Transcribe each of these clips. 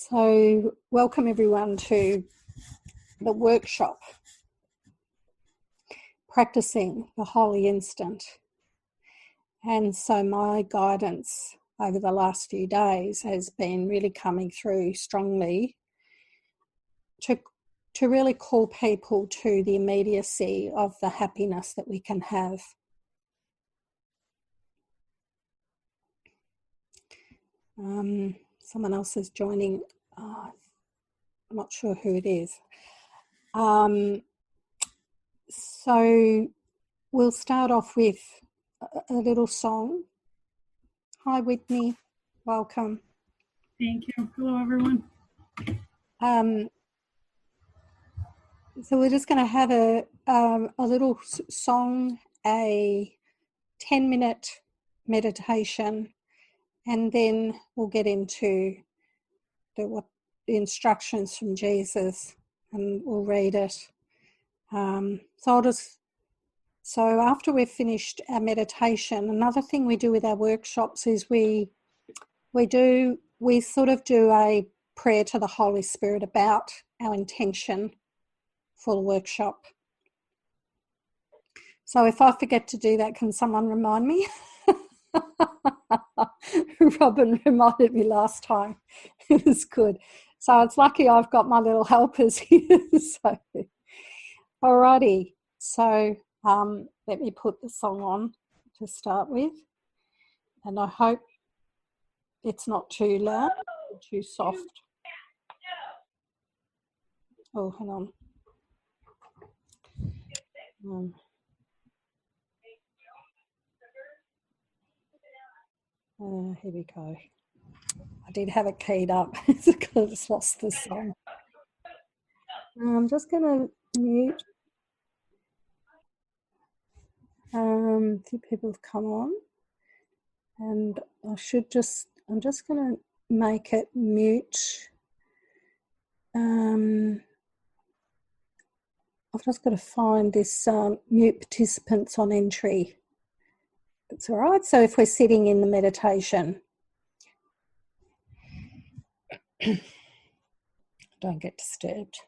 So, welcome everyone to the workshop, Practicing the Holy Instant. And so, my guidance over the last few days has been really coming through strongly to really call people to the immediacy of the happiness that we can have. Someone else is joining. I'm not sure who it is. So we'll start off with a little song. Hi, Whitney. Welcome. Thank you. Hello, everyone. So we're just going to have a little song, a 10-minute meditation, and then we'll get into the instructions from Jesus, and we'll read it. So after we've finished our meditation, another thing we do with our workshops is we sort of do a prayer to the Holy Spirit about our intention for the workshop. So if I forget to do that, can someone remind me? Robin reminded me last time. It was good. So it's lucky I've got my little helpers here. So, alrighty. So let me put the song on to start with. And I hope it's not too loud or too soft. Oh, hang on. Here we go. I did have it keyed up. I just lost the song. I'm just going to mute. A few people have come on. And I'm just going to make it mute. I've just got to find this mute participants on entry. It's all right. So if we're sitting in the meditation, don't get disturbed.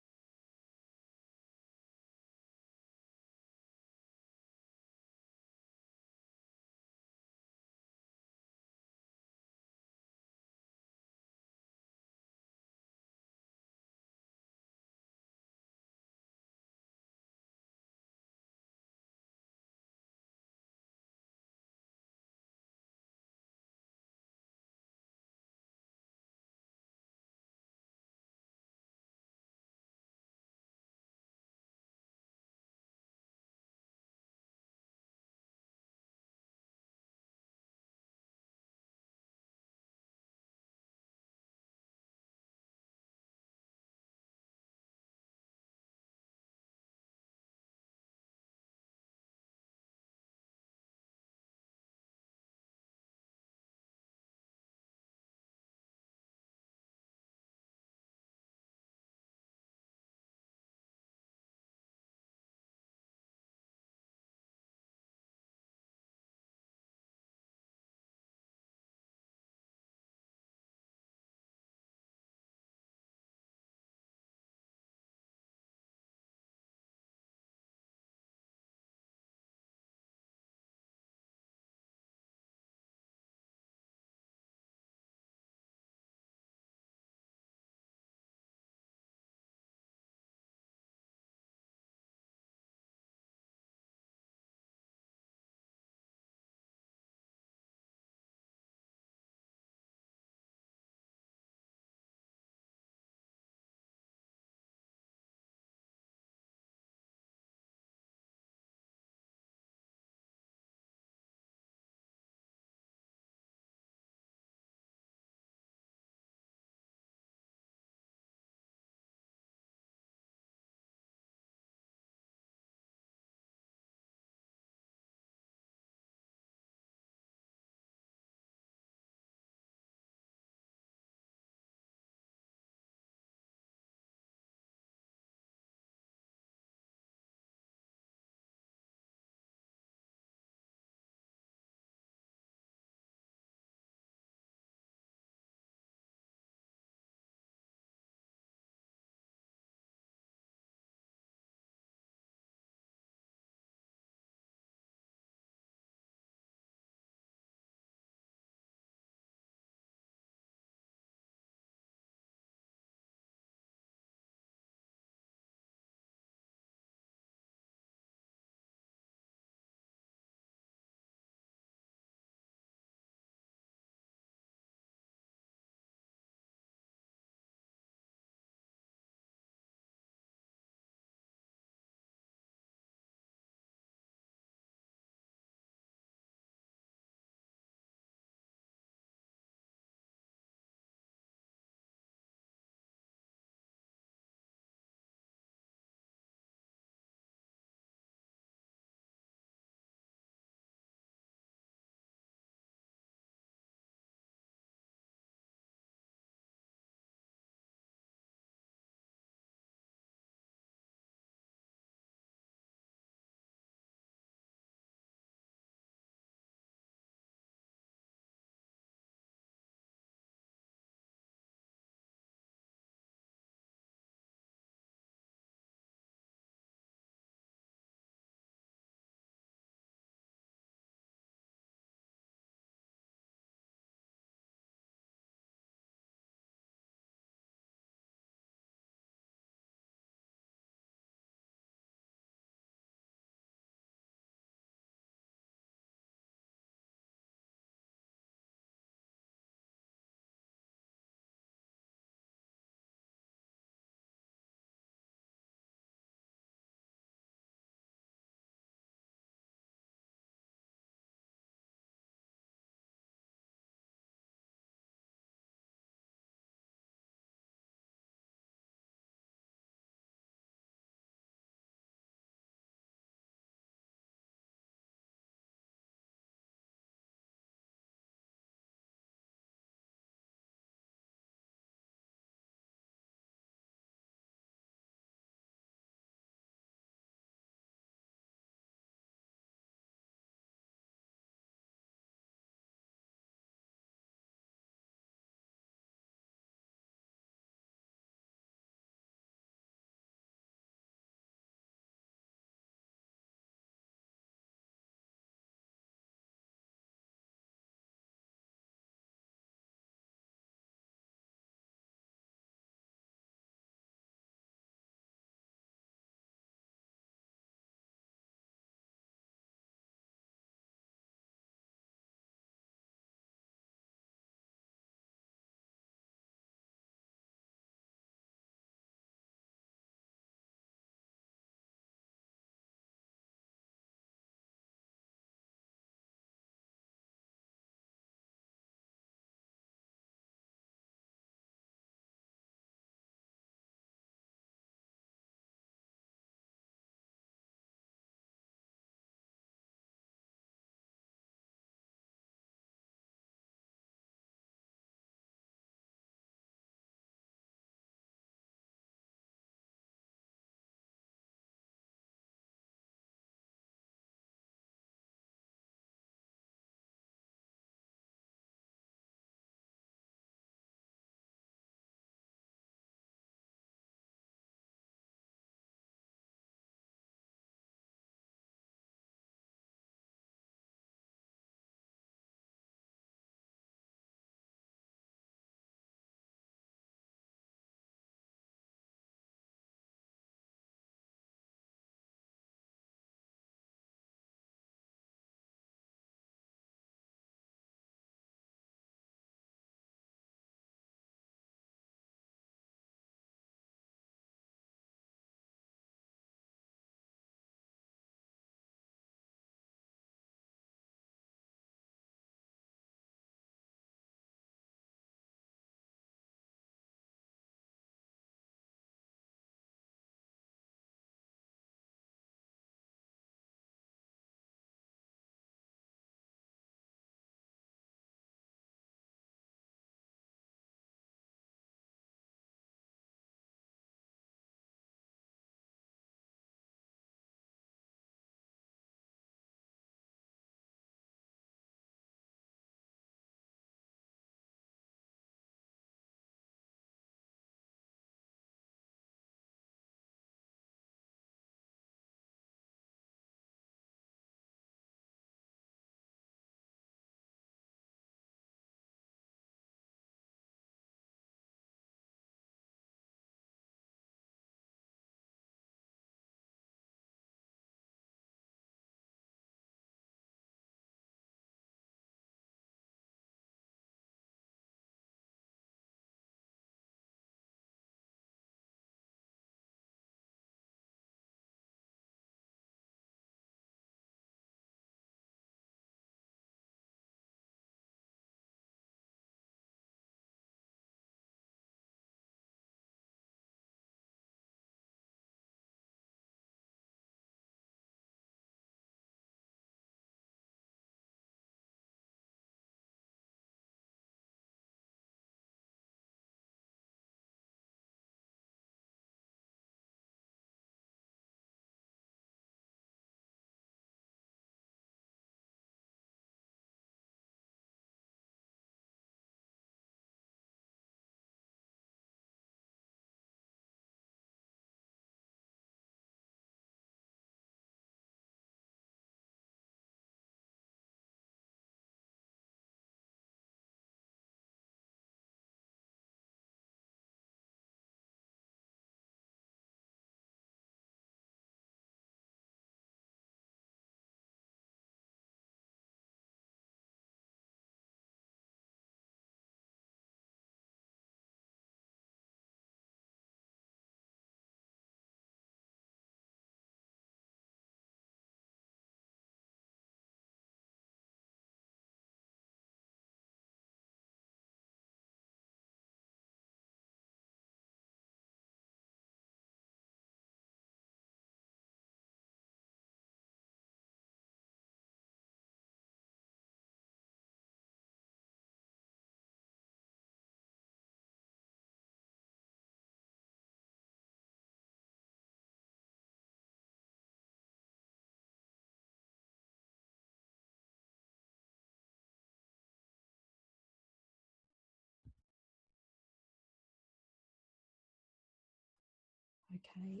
Okay.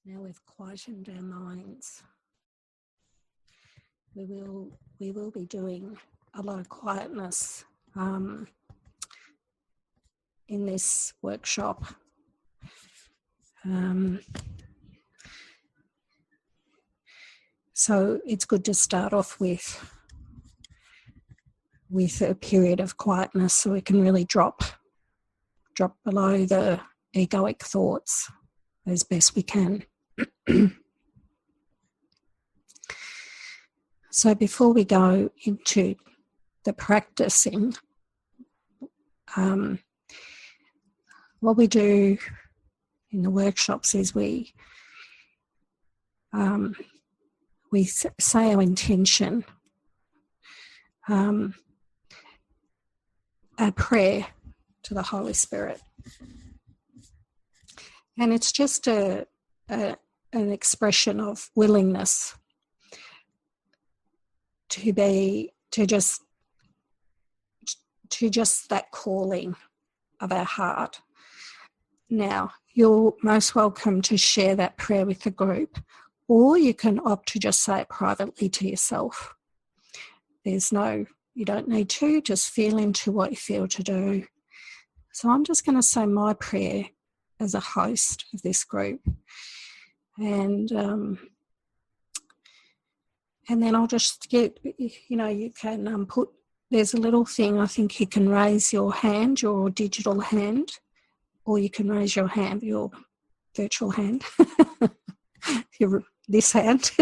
Now we've quietened our minds. We will be doing a lot of quietness in this workshop. So it's good to start off with a period of quietness so we can really drop below the egoic thoughts as best we can. So before we go into the practicing, what we do in the workshops is we say our intention, a prayer to the Holy Spirit. And it's just an expression of willingness to just that calling of our heart. Now, you're most welcome to share that prayer with the group, or you can opt to just say it privately to yourself. You don't need to, just feel into what you feel to do. So I'm just going to say my prayer as a host of this group. And then I'll just get, you can there's a little thing, I think you can raise your hand, your digital hand, or you can raise your hand, your virtual hand, this hand.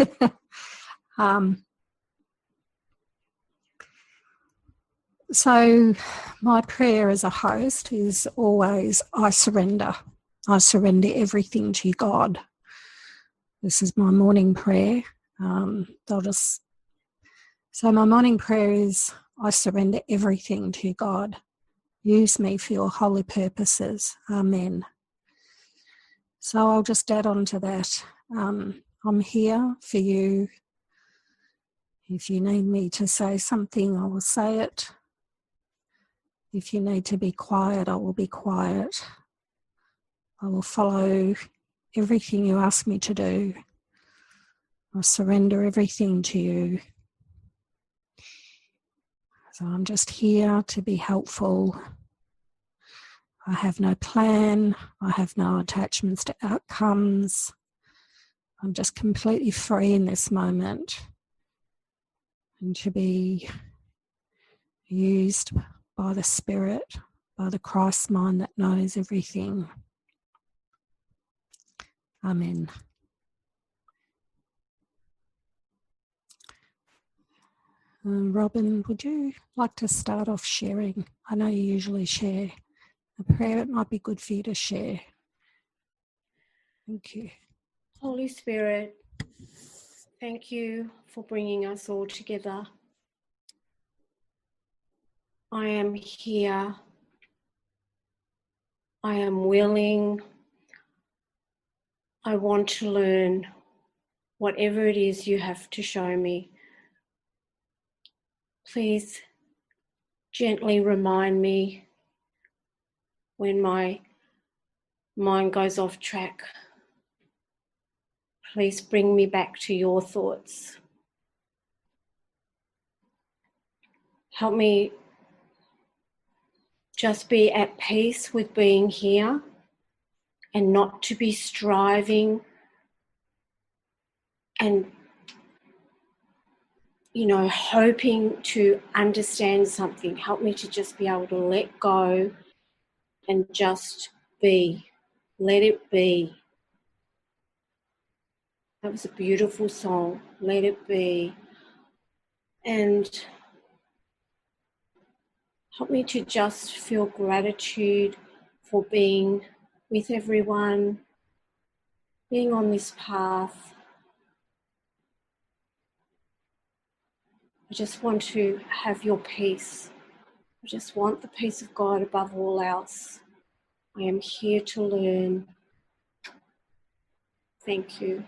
So my prayer as a host is always, I surrender. I surrender everything to God. This is my morning prayer. So my morning prayer is, I surrender everything to God. Use me for your holy purposes. Amen. So I'll just add on to that. I'm here for you. If you need me to say something, I will say it. If you need to be quiet, I will be quiet. I will follow everything you ask me to do. I surrender everything to you. So I'm just here to be helpful. I have no plan. I have no attachments to outcomes. I'm just completely free in this moment and to be used by the Spirit, by the Christ mind that knows everything. Amen. Robin, would you like to start off sharing? I know you usually share a prayer. It might be good for you to share. Thank you. Holy Spirit, thank you for bringing us all together. I am here. I am willing. I want to learn whatever it is you have to show me. Please gently remind me when my mind goes off track. Please bring me back to your thoughts. Help me just be at peace with being here and not to be striving and, hoping to understand something. Help me to just be able to let go and just be. Let it be. That was a beautiful song, Let It Be. And help me to just feel gratitude for being with everyone, being on this path. I just want to have your peace. I just want the peace of God above all else. I am here to learn. Thank you.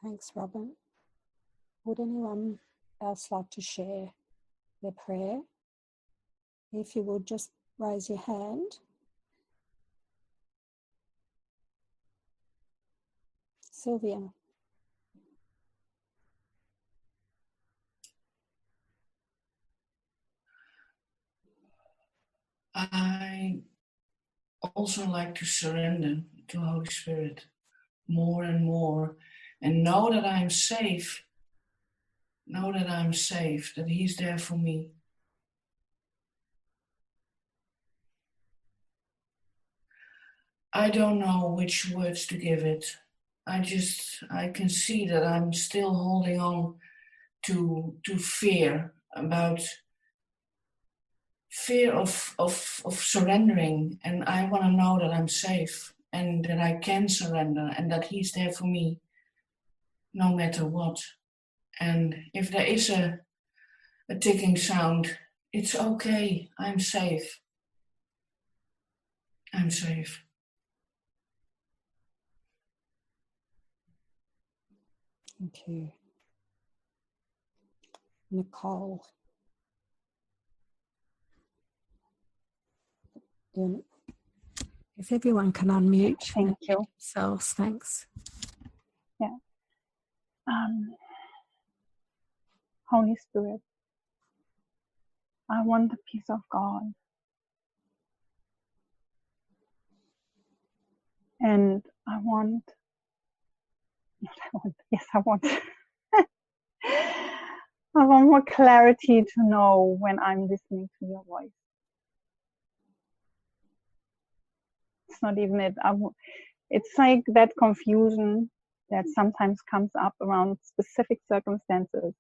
Thanks, Robin. Would anyone else like to share their prayer? If you would just raise your hand. Sylvia. I also like to surrender to Holy Spirit more and more and know that I'm safe. Know that I'm safe, that He's there for me. I don't know which words to give it. I can see that I'm still holding on to fear of surrendering, and I want to know that I'm safe and that I can surrender and that He's there for me no matter what. And if there is a ticking sound, it's okay. I'm safe. I'm safe. Thank you. Nicole. If everyone can unmute. Thank you. Themselves, thanks. Yeah. Holy Spirit, I want the peace of God. And I want I want more clarity to know when I'm listening to your voice. It's not even it. It's like that confusion that sometimes comes up around specific circumstances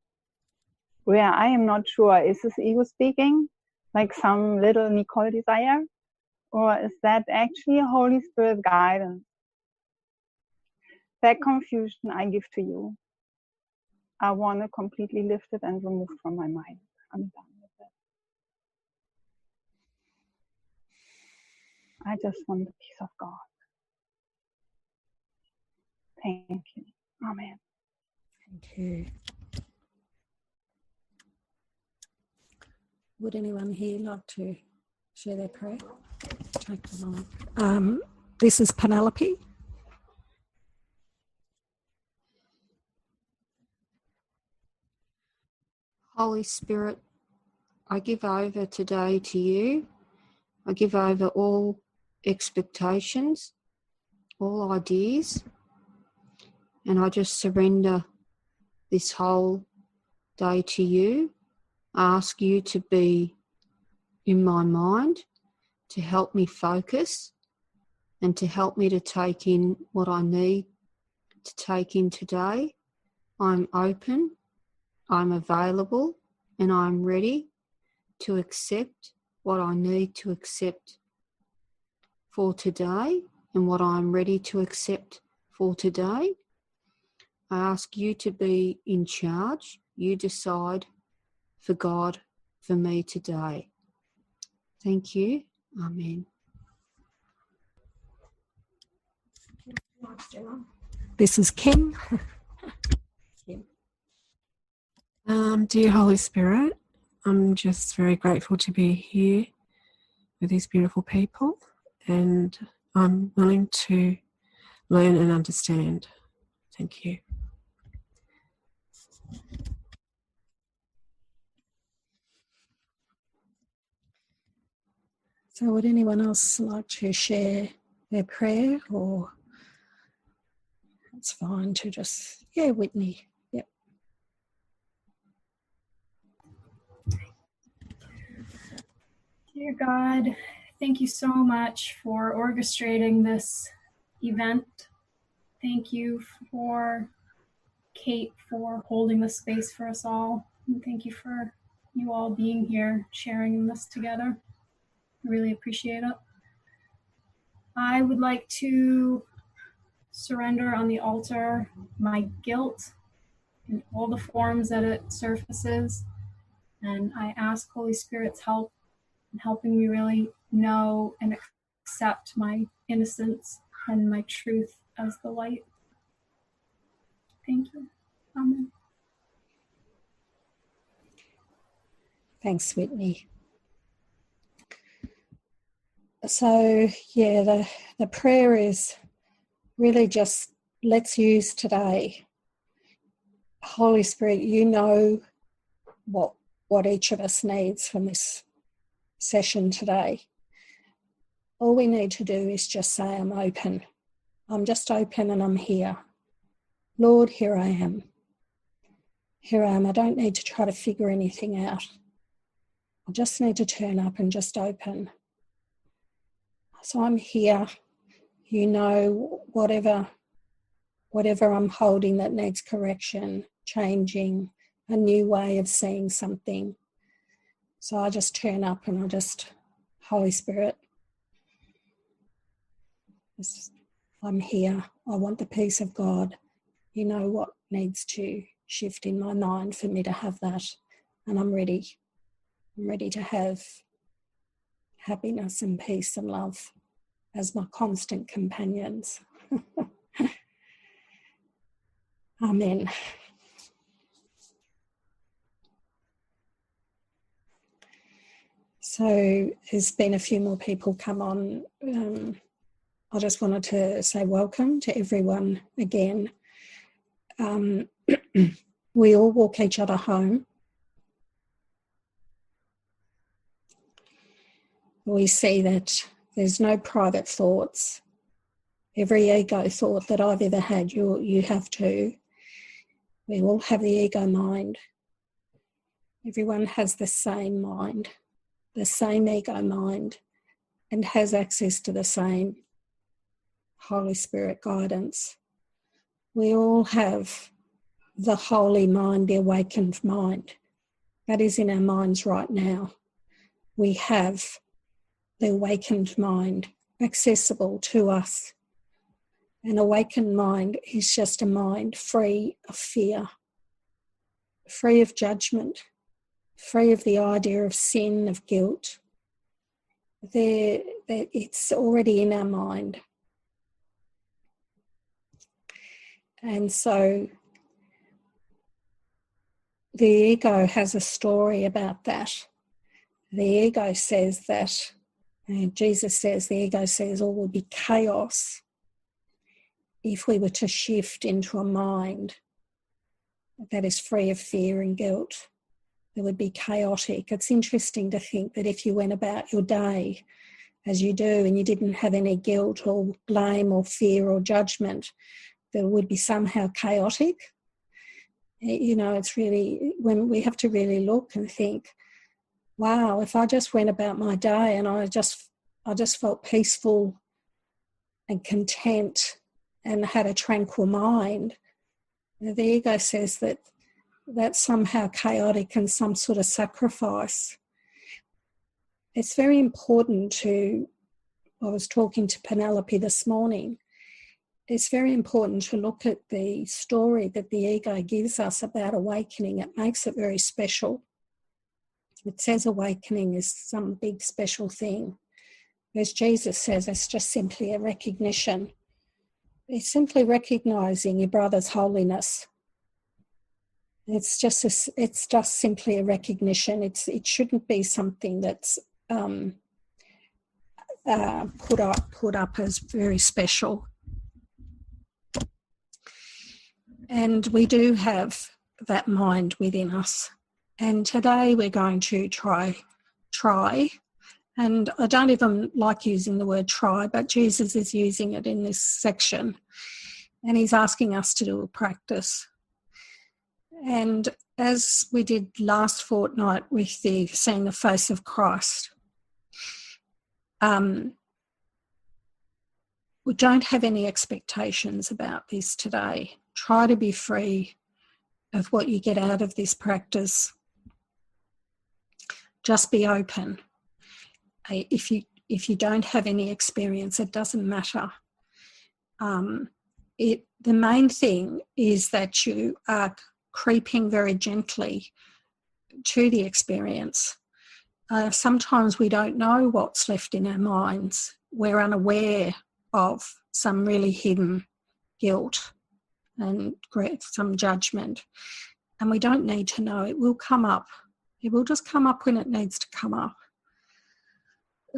where I am not sure, is this ego speaking, like some little Nicole desire, or is that actually a Holy Spirit guidance? That confusion I give to you. I want to completely lift it and remove from my mind. I'm done with it. I just want the peace of God. Thank you. Amen. Thank you. Would anyone here like to share their prayer? Take the mic. This is Penelope. Holy Spirit, I give over today to you. I give over all expectations, all ideas, and I just surrender this whole day to you. I ask you to be in my mind, to help me focus and to help me to take in what I need to take in today. I'm open, I'm available, and I'm ready to accept what I need to accept for today and what I'm ready to accept for today. I ask you to be in charge. You decide for God for me today. Thank you. Amen. This is Kim. Kim. Dear Holy Spirit, I'm just very grateful to be here with these beautiful people, and I'm willing to learn and understand. Thank you. So would anyone else like to share their prayer, or it's fine to just, Whitney. Yep. Dear God, thank you so much for orchestrating this event. Thank you for Kate for holding the space for us all. And thank you for you all being here, sharing this together. I really appreciate it. I would like to surrender on the altar my guilt in all the forms that it surfaces. And I ask Holy Spirit's help in helping me really know and accept my innocence and my truth as the light. Thank you. Amen. Thanks, Whitney. So, yeah, the prayer is really just, let's use today. Holy Spirit, you know what each of us needs from this session today. All we need to do is just say, I'm open. I'm just open and I'm here. Lord, here I am. Here I am. I don't need to try to figure anything out. I just need to turn up and just open. So I'm here. You know, whatever I'm holding that needs correction, changing, a new way of seeing something. So I just turn up and I just, Holy Spirit, I'm here. I want the peace of God. You know what needs to shift in my mind for me to have that. And I'm ready. I'm ready to have happiness and peace and love as my constant companions. Amen. So there's been a few more people come on. I just wanted to say welcome to everyone again. We all walk each other home. We see that there's no private thoughts. Every ego thought that I've ever had, you have too. We all have the ego mind. Everyone has the same mind, the same ego mind, and has access to the same Holy Spirit guidance. We all have the holy mind, the awakened mind. That is in our minds right now. We have the awakened mind accessible to us. An awakened mind is just a mind free of fear, free of judgment, free of the idea of sin, of guilt. It's already in our mind. And so the ego has a story about that. The ego says that, and Jesus says, the ego says all will be chaos if we were to shift into a mind that is free of fear and guilt. It would be chaotic. It's interesting to think that if you went about your day as you do and you didn't have any guilt or blame or fear or judgment, that it would be somehow chaotic. You know, it's really, when we have to really look and think, wow, if I just went about my day and I just felt peaceful and content and had a tranquil mind, the ego says that that's somehow chaotic and some sort of sacrifice. It's very important to, I was talking to Penelope this morning, it's very important to look at the story that the ego gives us about awakening. It makes it very special. It says awakening is some big special thing. As Jesus says, it's just simply a recognition. It's simply recognising your brother's holiness. It's just simply a recognition. It shouldn't be something that's put up as very special. And we do have that mind within us. And today we're going to try, and I don't even like using the word try, but Jesus is using it in this section. And he's asking us to do a practice. And as we did last fortnight with seeing the face of Christ, we don't have any expectations about this today. Try to be free of what you get out of this practice. Just be open. If you don't have any experience, it doesn't matter. The main thing is that you are creeping very gently to the experience. Sometimes we don't know what's left in our minds. We're unaware of some really hidden guilt and some judgment. And we don't need to know. It will come up. It will just come up when it needs to come up.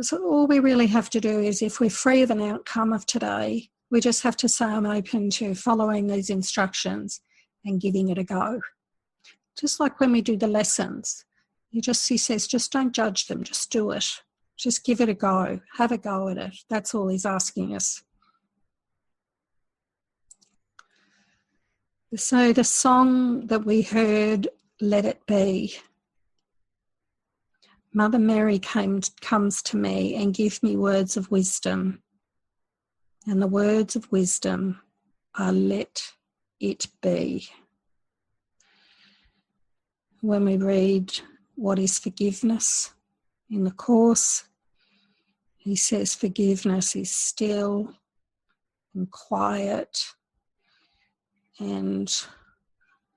So all we really have to do is, if we're free of an outcome of today, we just have to say, I'm open to following these instructions and giving it a go. Just like when we do the lessons, he says, just don't judge them, just do it. Just give it a go, have a go at it. That's all he's asking us. So the song that we heard, Let It Be. Mother Mary comes to me and gives me words of wisdom. And the words of wisdom are let it be. When we read what is forgiveness in the Course, he says forgiveness is still and quiet and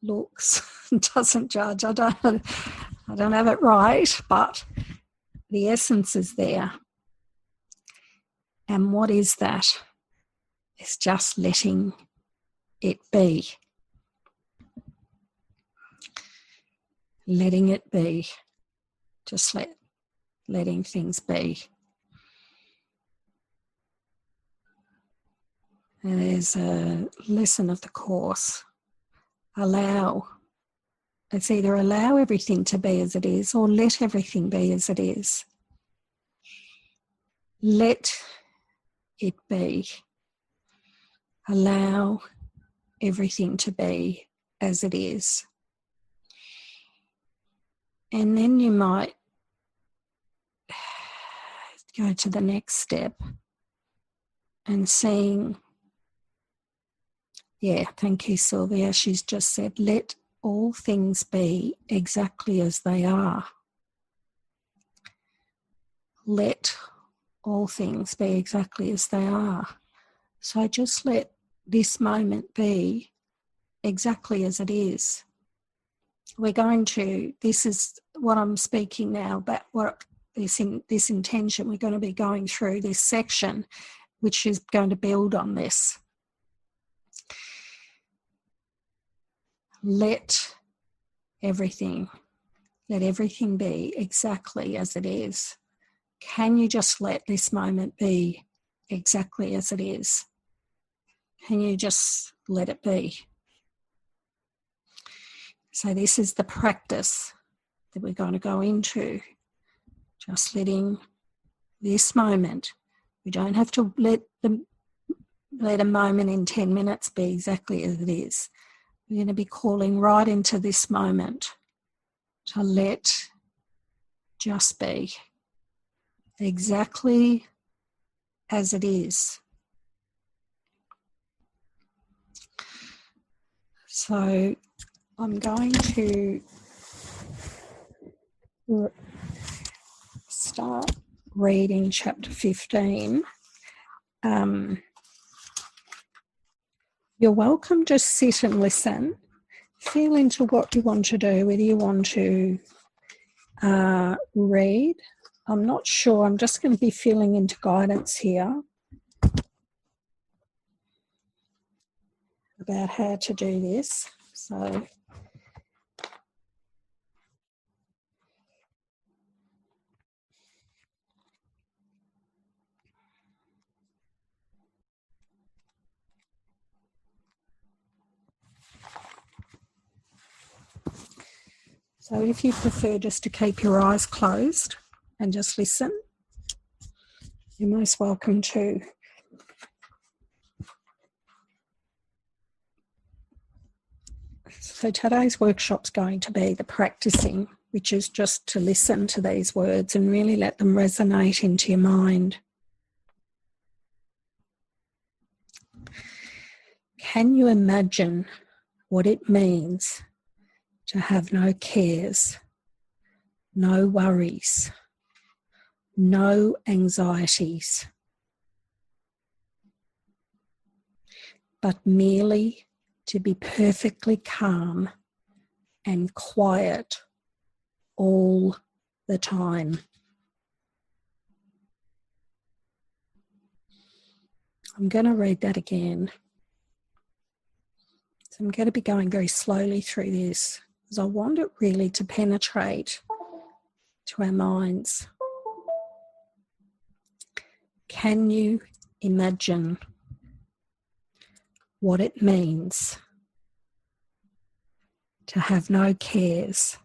looks and doesn't judge. I don't have it right, but the essence is there. And what is that? It's just letting it be. Letting it be. Just letting things be. And there's a lesson of the Course. Allow. It's either allow everything to be as it is or let everything be as it is. Let it be. Allow everything to be as it is. And then you might go to the next step and seeing, yeah, thank you, Sylvia. She's just said, let all things be exactly as they are. Let all things be exactly as they are. So just let this moment be exactly as it is. We're going to, this is what I'm speaking now, but what this intention, we're going to be going through this section, which is going to build on this. Let everything be exactly as it is. Can you just let this moment be exactly as it is? Can you just let it be? So this is the practice that we're going to go into. Just letting this moment. We don't have to let a moment in 10 minutes be exactly as it is. We're going to be calling right into this moment to let just be exactly as it is. So I'm going to start reading chapter 15. You're welcome, just sit and listen. Feel into what you want to do, whether you want to read. I'm not sure. I'm just going to be feeling into guidance here about how to do this. So if you prefer just to keep your eyes closed and just listen, you're most welcome to. So today's workshop's going to be the practicing, which is just to listen to these words and really let them resonate into your mind. Can you imagine what it means to have no cares, no worries, no anxieties, but merely to be perfectly calm and quiet all the time? I'm going to read that again. So I'm going to be going very slowly through this because I want it really to penetrate to our minds. Can you imagine what it means to have no cares,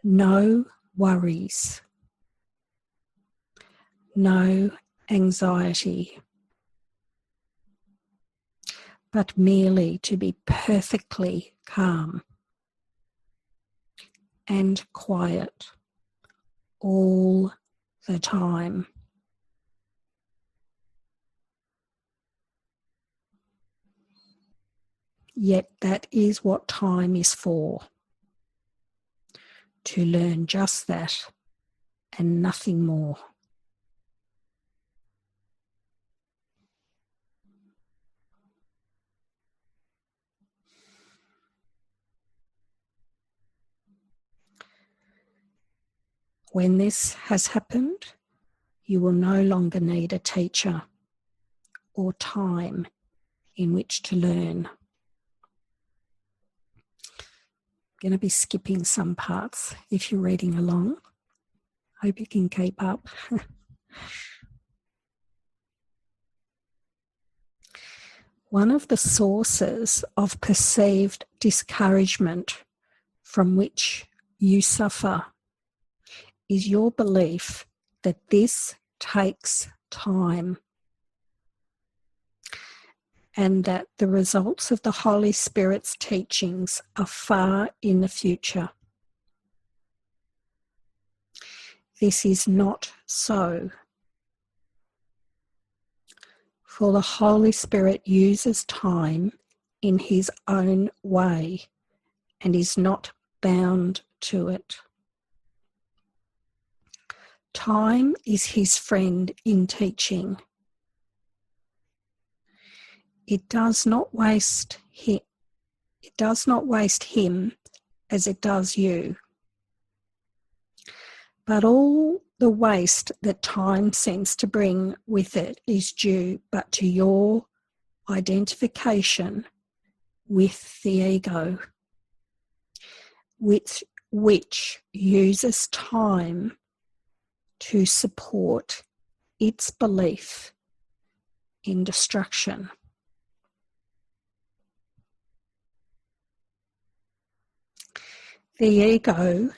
no worries, no anxiety, but merely to be perfectly calm and quiet all the time? Yet that is what time is for, to learn just that and nothing more. When this has happened, you will no longer need a teacher or time in which to learn. I'm going to be skipping some parts if you're reading along. Hope you can keep up. One of the sources of perceived discouragement from which you suffer is your belief that this takes time and that the results of the Holy Spirit's teachings are far in the future. This is not so. For the Holy Spirit uses time in his own way and is not bound to it. Time is his friend in teaching. It does not waste him as it does you. But all the waste that time seems to bring with it is due but to your identification with the ego, which uses time to support its belief in destruction. The ego,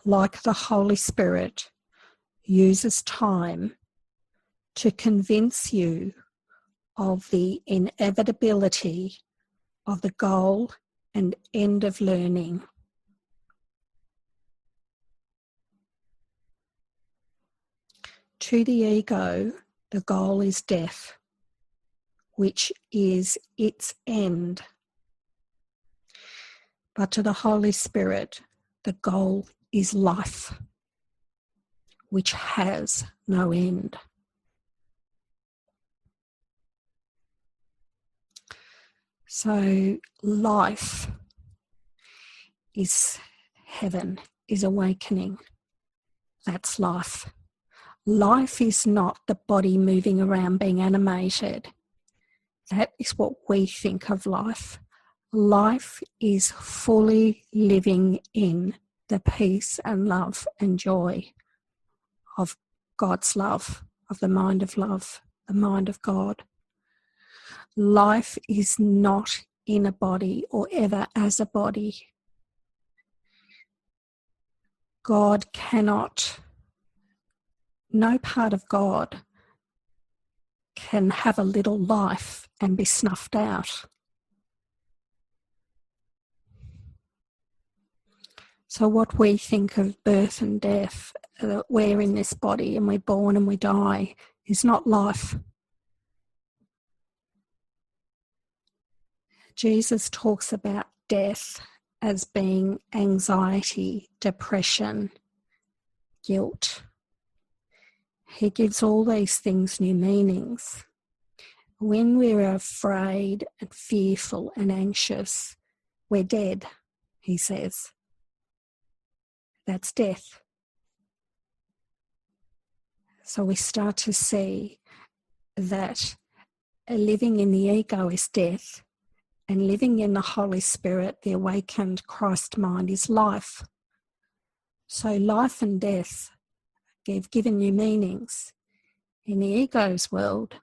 like the Holy Spirit, uses time to convince you of the inevitability of the goal and end of learning. To the ego, the goal is death, which is its end. But to the Holy Spirit, the goal is life, which has no end. So life is heaven, is awakening. That's life. Life is not the body moving around being animated. That is what we think of life. Life is fully living in the peace and love and joy of God's love, of the mind of love, the mind of God. Life is not in a body or ever as a body. God cannot, no part of God can have a little life and be snuffed out. So what we think of birth and death, that we're in this body and we're born and we die, is not life. Jesus talks about death as being anxiety, depression, guilt. He gives all these things new meanings. When we're afraid and fearful and anxious, we're dead, he says. That's death. So we start to see that living in the ego is death And living in the Holy Spirit, the awakened Christ mind, is life. So life and death have given you meanings. In the ego's world,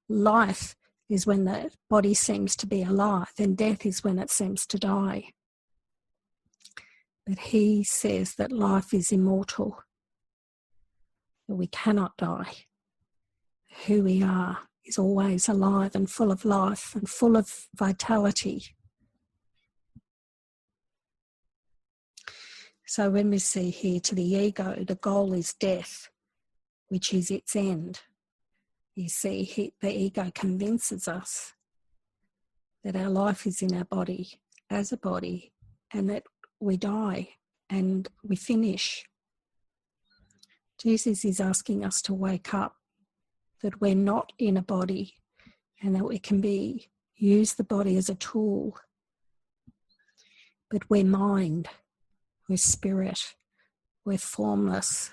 life is when the body seems to be alive, and death is when it seems to die. But he says that life is immortal, that we cannot die. Who we are is always alive and full of life and full of vitality. So when we see here to the ego, the goal is death, which is its end. You see, the ego convinces us that our life is in our body, as a body, and that we die and we finish. Jesus is asking us to wake up, that we're not in a body and that we can use the body as a tool. But we're mind, we're spirit, we're formless.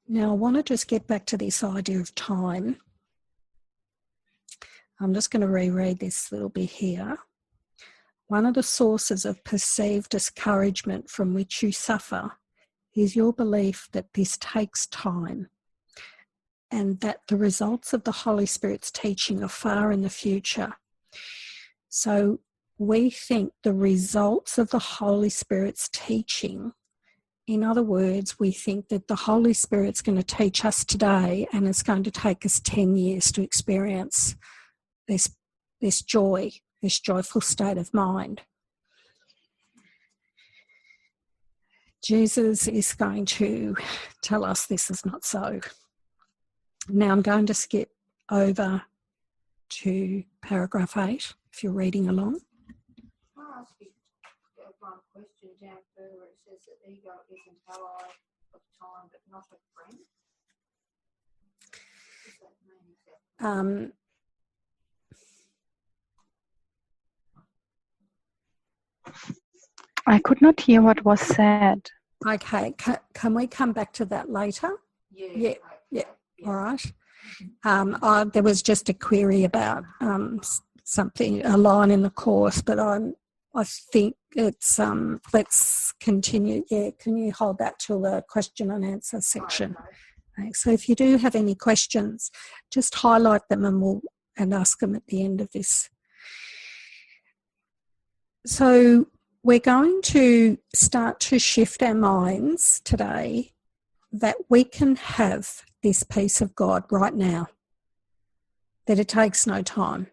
Now I want to just get back to this idea of time. I'm just going to reread this little bit here. One of the sources of perceived discouragement from which you suffer is your belief that this takes time and that the results of the Holy Spirit's teaching are far in the future. So we think the results of the Holy Spirit's teaching, in other words, we think that the Holy Spirit's going to teach us today and it's going to take us 10 years to experience this joy, this joyful state of mind. Jesus is going to tell us this is not so. Now I'm going to skip over to paragraph 8, if you're reading along. I'll ask you one question down further where it says that ego isn't ally of time but not a friend. What does that mean exactly? I could not hear what was said. Okay, can we come back to that later? Yeah. All right. There was just a query about something, a line in the course, but I think it's, let's continue. Yeah, can you hold that till the question and answer section? Okay. So if you do have any questions, just highlight them and ask them at the end of this. So we're going to start to shift our minds today that we can have this peace of God right now, that it takes no time.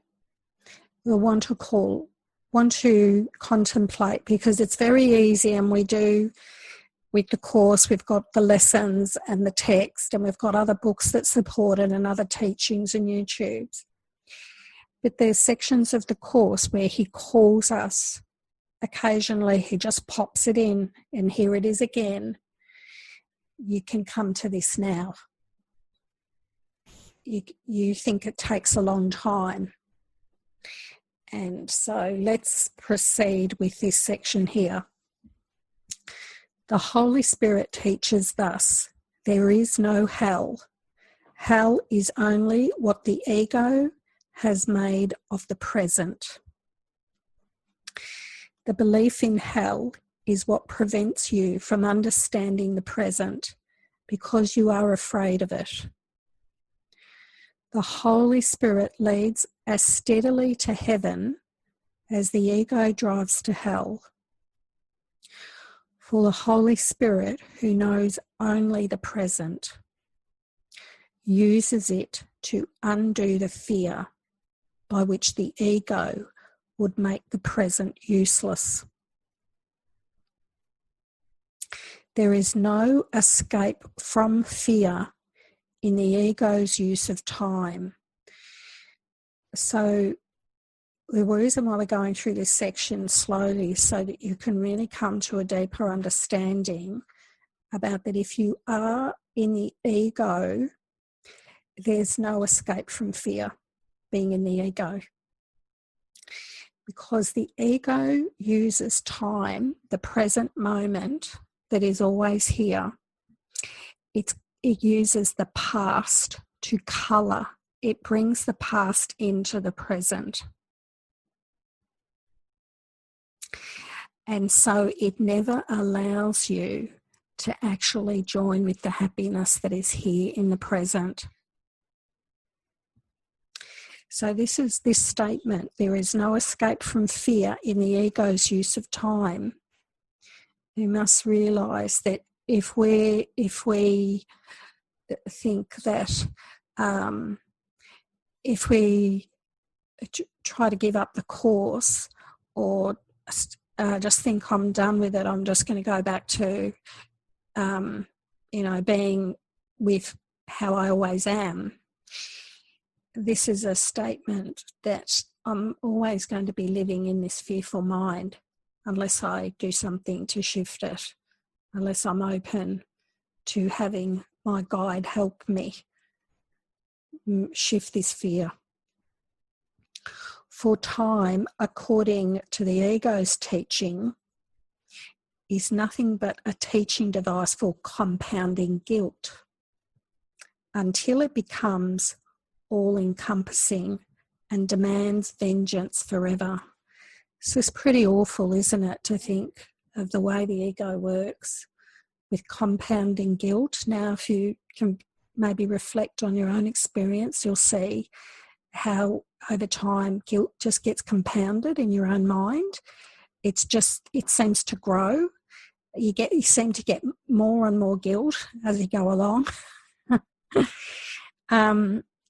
We'll want to contemplate, because it's very easy, and we do with the course, we've got the lessons and the text, and we've got other books that support it and other teachings and YouTubes. But there's sections of the course where he calls us. Occasionally he just pops it in, and here it is again. You can come to this now. You think it takes a long time. And so let's proceed with this section here. The Holy Spirit teaches thus: there is no hell. Hell is only what the ego has made of the present. The belief in hell is what prevents you from understanding the present, because you are afraid of it. The Holy Spirit leads as steadily to heaven as the ego drives to hell. For the Holy Spirit, who knows only the present, uses it to undo the fear by which the ego would make the present useless. There is no escape from fear in the ego's use of time. So the reason why we're going through this section slowly, so that you can really come to a deeper understanding about that if you are in the ego, there's no escape from fear being in the ego. Because the ego uses time, the present moment that is always here. It uses the past to colour. It brings the past into the present. And so it never allows you to actually join with the happiness that is here in the present. So this is this statement: there is no escape from fear in the ego's use of time. You must realise that if we think that if we try to give up the course, or just think I'm done with it, I'm just going to go back to being with how I always am. This is a statement that I'm always going to be living in this fearful mind unless I do something to shift it, unless I'm open to having my guide help me shift this fear. For time, according to the ego's teaching, is nothing but a teaching device for compounding guilt until it becomes all-encompassing and demands vengeance forever. So it's pretty awful, isn't it, to think of the way the ego works with compounding guilt. Now, if you can maybe reflect on your own experience, you'll see how over time guilt just gets compounded in your own mind. It seems to grow. You seem to get more and more guilt as you go along.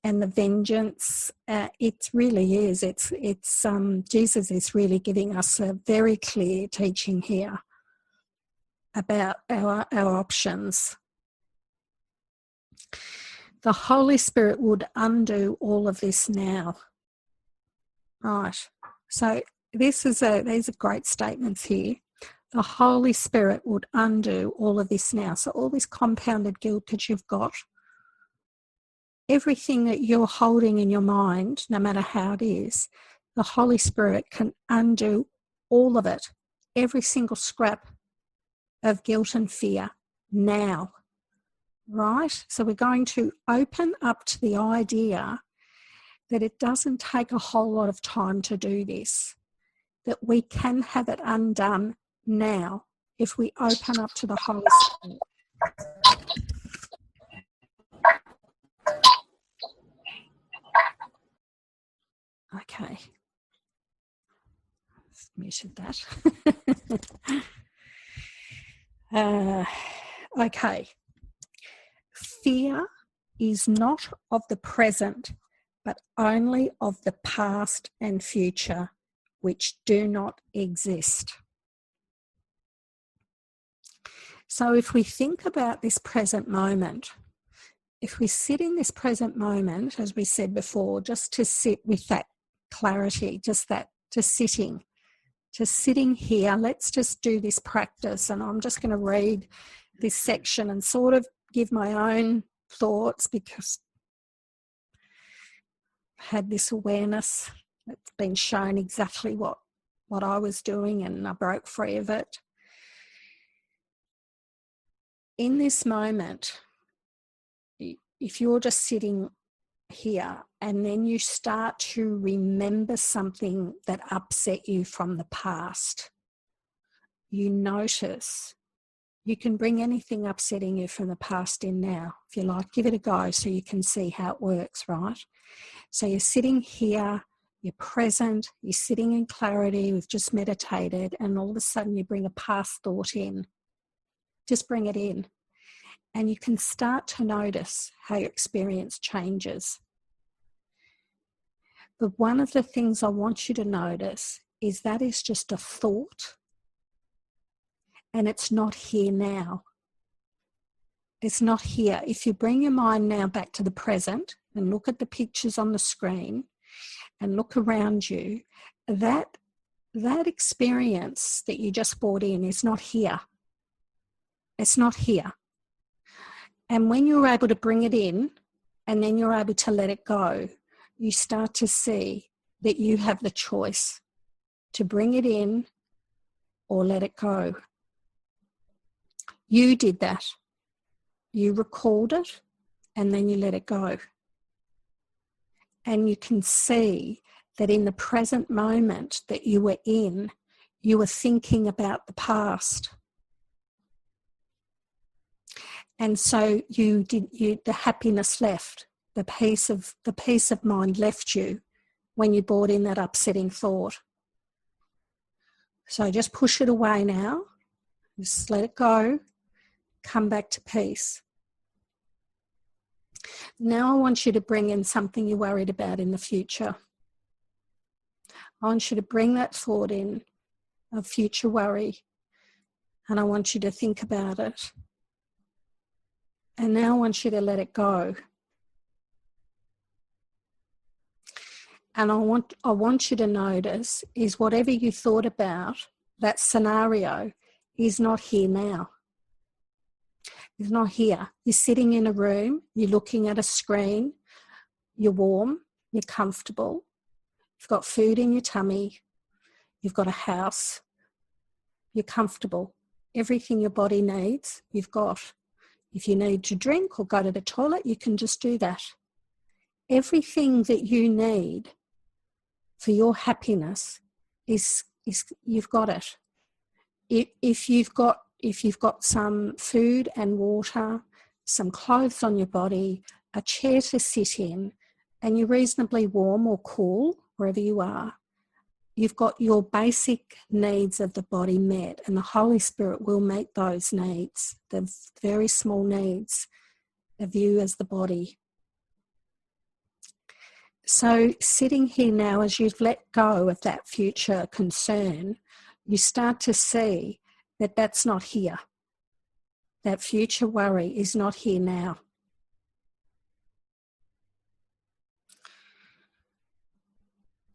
And the vengeance, it really is. It's Jesus is really giving us a very clear teaching here about our options. The Holy Spirit would undo all of this now. Right. So these are great statements here. The Holy Spirit would undo all of this now. So all this compounded guilt that you've got, everything that you're holding in your mind, no matter how it is, the Holy Spirit can undo all of it, every single scrap of guilt and fear now, right? So we're going to open up to the idea that it doesn't take a whole lot of time to do this, that we can have it undone now if we open up to the Holy Spirit. Okay, just muted that. Okay, fear is not of the present, but only of the past and future, which do not exist. So if we think about this present moment, if we sit in this present moment, as we said before, just to sit with that clarity, just sitting here, let's just do this practice. And I'm just going to read this section and sort of give my own thoughts, because I had this awareness. It's been shown exactly what I was doing, and I broke free of it. In this moment, if you're just sitting here and then you start to remember something that upset you from the past, you notice, you can bring anything upsetting you from the past in now. If you like, give it a go so you can see how it works, right? So you're sitting here, you're present, you're sitting in clarity, we've just meditated, and all of a sudden you bring a past thought in. Just bring it in. And you can start to notice how your experience changes. But one of the things I want you to notice is that is just a thought, and it's not here now. It's not here. If you bring your mind now back to the present and look at the pictures on the screen and look around you, that experience that you just brought in is not here. It's not here. And when you're able to bring it in and then you're able to let it go, you start to see that you have the choice to bring it in or let it go. You did that. You recalled it and then you let it go. and you can see that in the present moment that you were in, you were thinking about the past. And so the happiness left, the peace of mind left you when you brought in that upsetting thought. So just push it away now. Just let it go. Come back to peace. Now I want you to bring in something you're worried about in the future. I want you to bring that thought in of future worry, and I want you to think about it. And now I want you to let it go. And I want you to notice is whatever you thought about, that scenario is not here now. It's not here. You're sitting in a room, you're looking at a screen, you're warm, you're comfortable, you've got food in your tummy, you've got a house, you're comfortable. Everything your body needs, you've got. If you need to drink or go to the toilet, you can just do that. Everything that you need for your happiness is you've got it. If you've got some food and water, some clothes on your body, a chair to sit in, and you're reasonably warm or cool wherever you are, you've got your basic needs of the body met, and the Holy Spirit will meet those needs, the very small needs of you as the body. So sitting here now, as you've let go of that future concern, you start to see that that's not here. That future worry is not here now.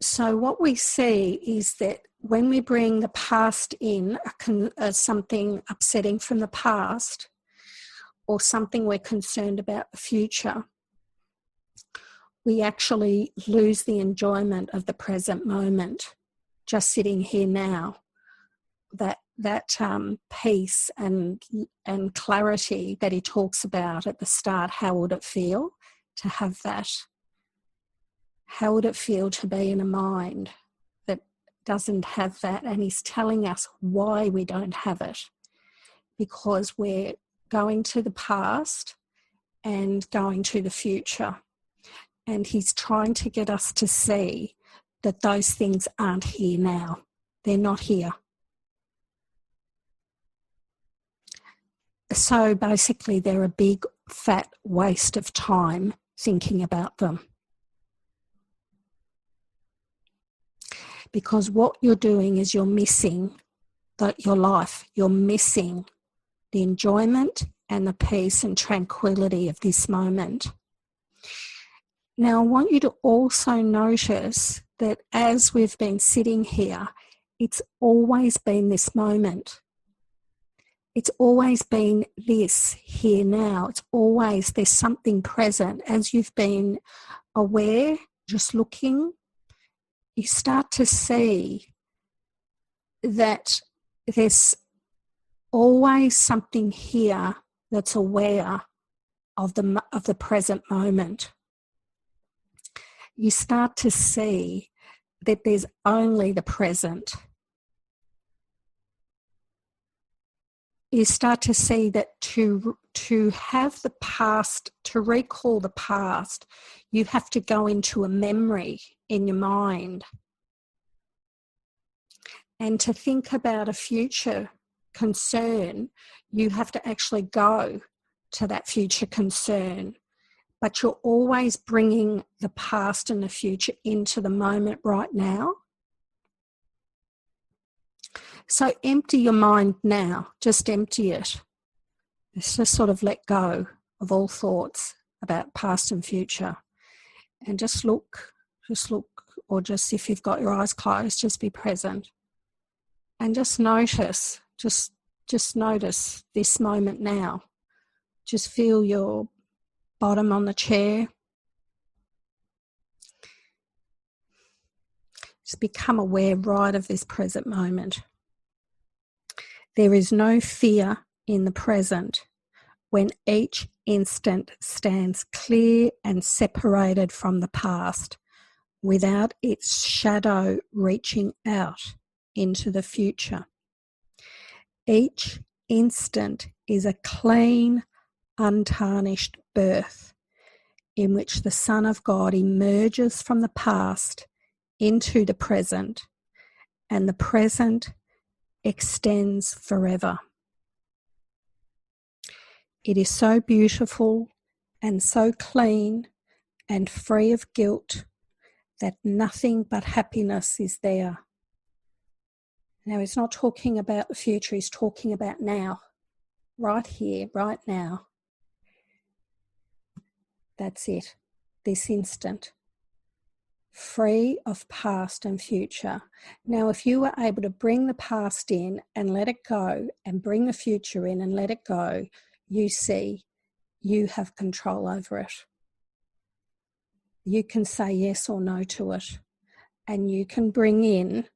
So what we see is that when we bring the past in, something upsetting from the past, or something we're concerned about the future, we actually lose the enjoyment of the present moment, just sitting here now. That peace and clarity that he talks about at the start, how would it feel to have that? How would it feel to be in a mind that doesn't have that? And he's telling us why we don't have it. Because we're going to the past and going to the future. And he's trying to get us to see that those things aren't here now. They're not here. So basically they're a big fat waste of time thinking about them. Because what you're doing is you're missing your life. You're missing the enjoyment and the peace and tranquility of this moment. Now, I want you to also notice that as we've been sitting here, it's always been this moment. It's always been this here now. It's always, there's something present. As you've been aware, just looking, you start to see that there's always something here that's aware of the present moment. You start to see that there's only the present. You start to see that to have the past, to recall the past, you have to go into a memory in your mind. And to think about a future concern, you have to actually go to that future concern. But you're always bringing the past and the future into the moment right now. So empty your mind now. Just empty it. Just sort of let go of all thoughts about past and future. And just look, or just if you've got your eyes closed, just be present. And just notice, just notice this moment now. Just feel your bottom on the chair. Just become aware right of this present moment. There is no fear in the present when each instant stands clear and separated from the past. without its shadow reaching out into the future. Each instant is a clean, untarnished birth in which the Son of God emerges from the past into the present, and the present extends forever. It is so beautiful and so clean and free of guilt that nothing but happiness is there. Now, he's not talking about the future, he's talking about now, right here, right now. That's it, this instant. Free of past and future. Now, if you were able to bring the past in and let it go, and bring the future in and let it go, you see, you have control over it. You can say yes or no to it, and you can bring in.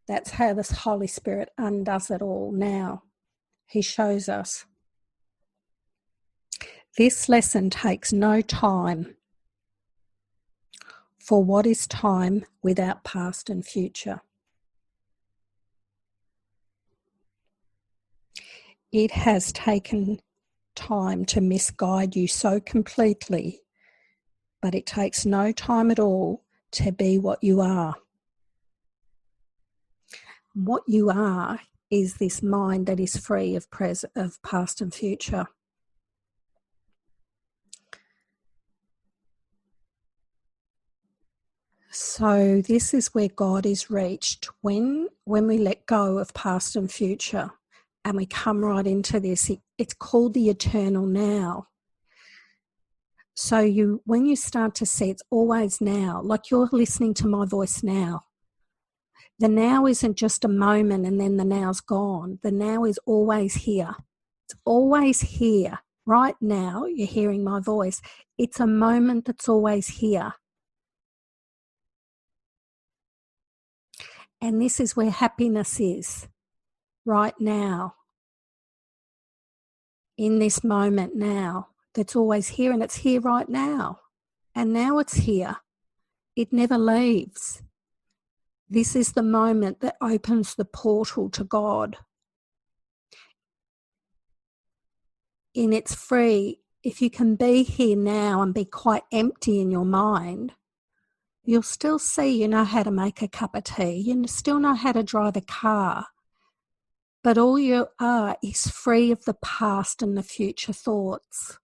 That's how the Holy Spirit undoes it all now. He shows us. This lesson takes no time. For what is time without past and future? It has taken time to misguide you so completely, but it takes no time at all to be what you are. What you are is this mind that is free of past and future. So this is where God is reached when we let go of past and future and we come right into this. It's called the eternal now. So when you start to see it's always now, like you're listening to my voice now. The now isn't just a moment and then the now's gone. The now is always here. It's always here. Right now, you're hearing my voice. It's a moment that's always here. And this is where happiness is, right now. In this moment now, that's always here, and it's here right now. And now it's here. It never leaves. This is the moment that opens the portal to God. And it's free. If you can be here now and be quite empty in your mind, you'll still see you know how to make a cup of tea. You still know how to drive a car. But all you are is free of the past and the future thoughts.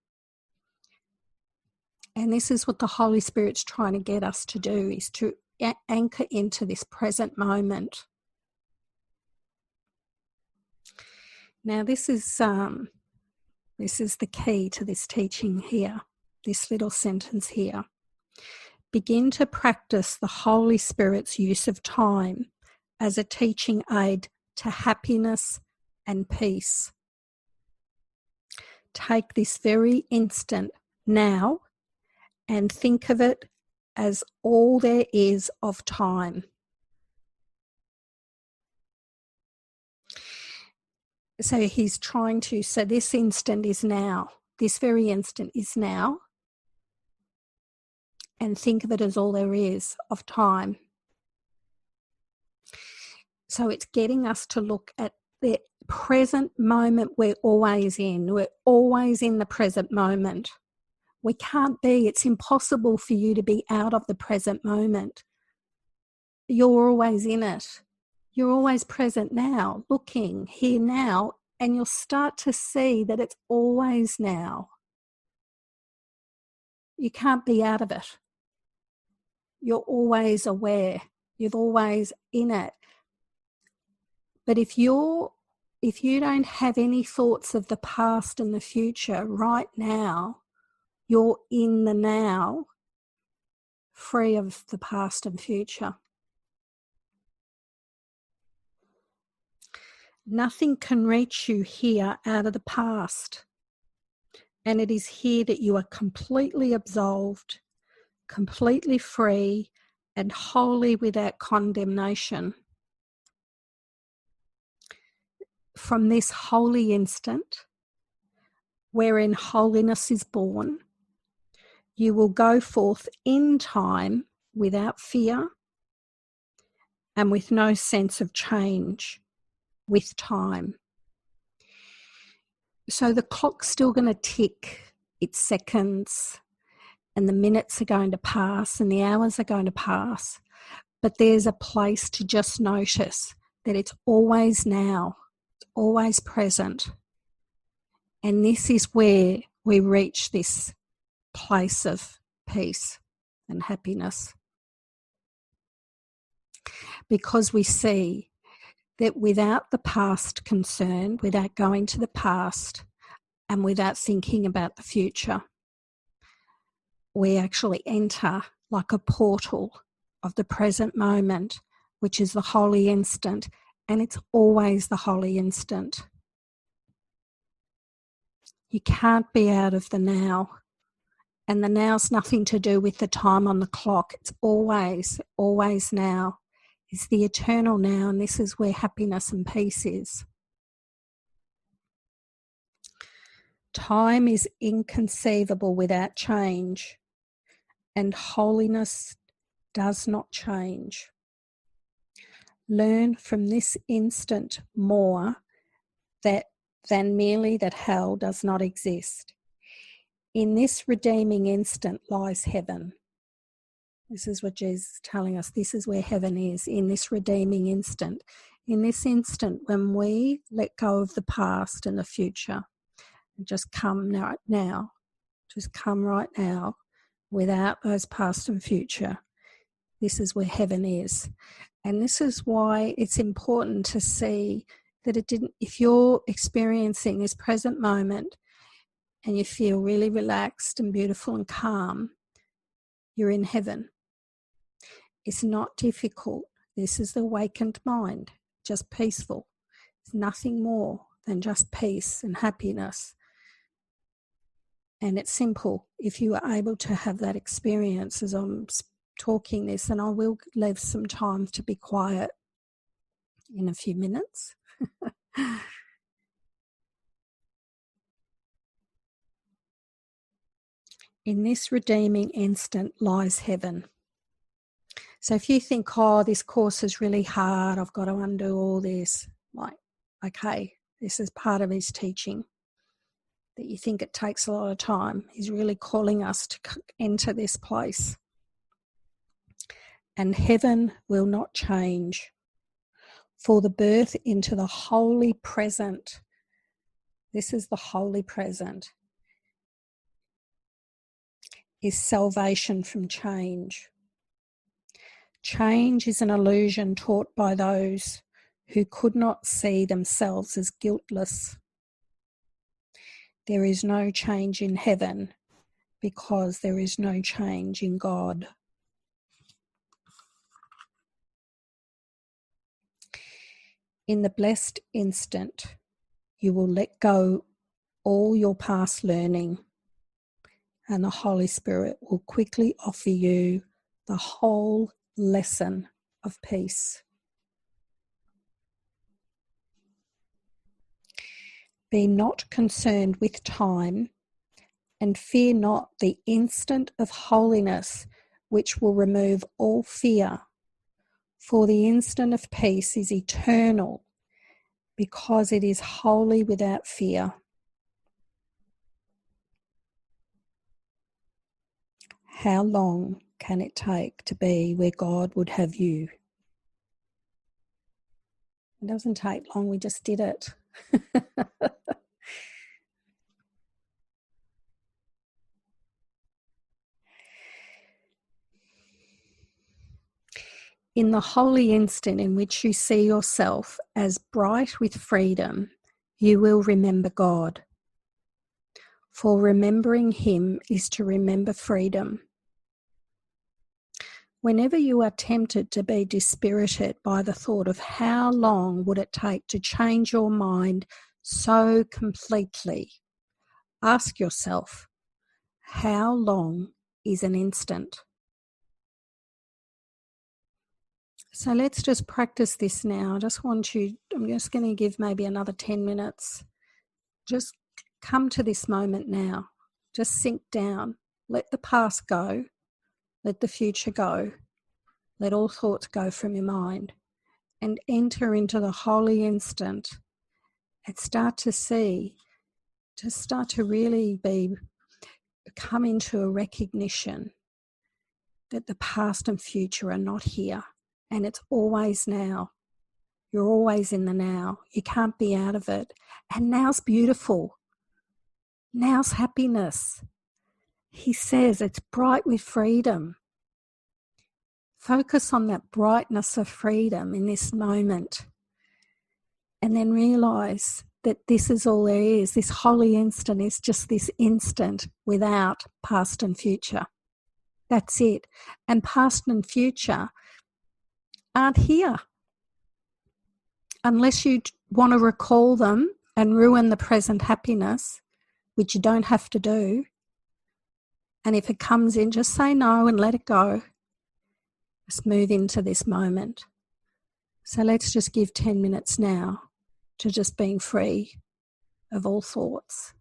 And this is what the Holy Spirit's trying to get us to do, is to anchor into this present moment. Now this is the key to this teaching here, this little sentence here. Begin to practice the Holy Spirit's use of time as a teaching aid to happiness and peace. Take this very instant now and think of it as all there is of time. So he's trying to, so this instant is now. This very instant is now. And think of it as all there is of time. So it's getting us to look at the present moment we're always in. We're always in the present moment. We can't be. It's impossible for you to be out of the present moment. You're always in it. You're always present now, looking here now, and you'll start to see that it's always now. You can't be out of it. You're always aware. You're always in it. But if you don't have any thoughts of the past and the future right now, you're in the now, free of the past and future. Nothing can reach you here out of the past. And it is here that you are completely absolved, completely free, and wholly without condemnation. From this holy instant, wherein holiness is born, You will go forth in time without fear and with no sense of change with time. So the clock's still going to tick its seconds, and the minutes are going to pass and the hours are going to pass. But there's a place to just notice that it's always now, it's always present. And this is where we reach this place of peace and happiness. Because we see that without the past concern, without going to the past and without thinking about the future, we actually enter like a portal of the present moment, which is the holy instant, and it's always the holy instant. You can't be out of the now, and the now's nothing to do with the time on the clock. It's always, always now. It's the eternal now, and this is where happiness and peace is. Time is inconceivable without change, and holiness does not change. Learn from this instant more than merely that hell does not exist. In this redeeming instant lies heaven. This is what Jesus is telling us. This is where heaven is, in this redeeming instant. In this instant when we let go of the past and the future and just come now, just come right now without those past and future. This is where heaven is. And this is why it's important to see that if you're experiencing this present moment and you feel really relaxed and beautiful and calm, you're in heaven. It's not difficult. This is the awakened mind, just peaceful. It's nothing more than just peace and happiness. And it's simple. If you are able to have that experience as I'm talking this, and I will leave some time to be quiet in a few minutes. In this redeeming instant lies heaven. So if you think, oh, this course is really hard, I've got to undo all this, like, okay, this is part of his teaching, that you think it takes a lot of time. He's really calling us to enter this place. And heaven will not change, for the birth into the holy present, this is the holy present, is salvation from change. Change is an illusion taught by those who could not see themselves as guiltless. There is no change in heaven because there is no change in God. In the blessed instant, you will let go all your past learning, and the Holy Spirit will quickly offer you the whole lesson of peace. Be not concerned with time, and fear not the instant of holiness which will remove all fear, for the instant of peace is eternal, because it is wholly without fear. How long can it take to be where God would have you? It doesn't take long, we just did it. In the holy instant in which you see yourself as bright with freedom, you will remember God. For remembering Him is to remember freedom. Whenever you are tempted to be dispirited by the thought of how long would it take to change your mind so completely, ask yourself, how long is an instant? So let's just practice this now. I'm just going to give maybe another 10 minutes. Just come to this moment now. Just sink down Let the past go. Let the future go. Let all thoughts go from your mind and enter into the holy instant and start to really come into a recognition that the past and future are not here, and it's always now. You're always in the now. You can't be out of it. And now's beautiful. Now's happiness. He says it's bright with freedom. Focus on that brightness of freedom in this moment, and then realize that this is all there is. This holy instant is just this instant without past and future. That's it. And past and future aren't here unless you want to recall them and ruin the present happiness, which you don't have to do. And if it comes in, just say no and let it go. Just move into this moment. So let's just give 10 minutes now to just being free of all thoughts.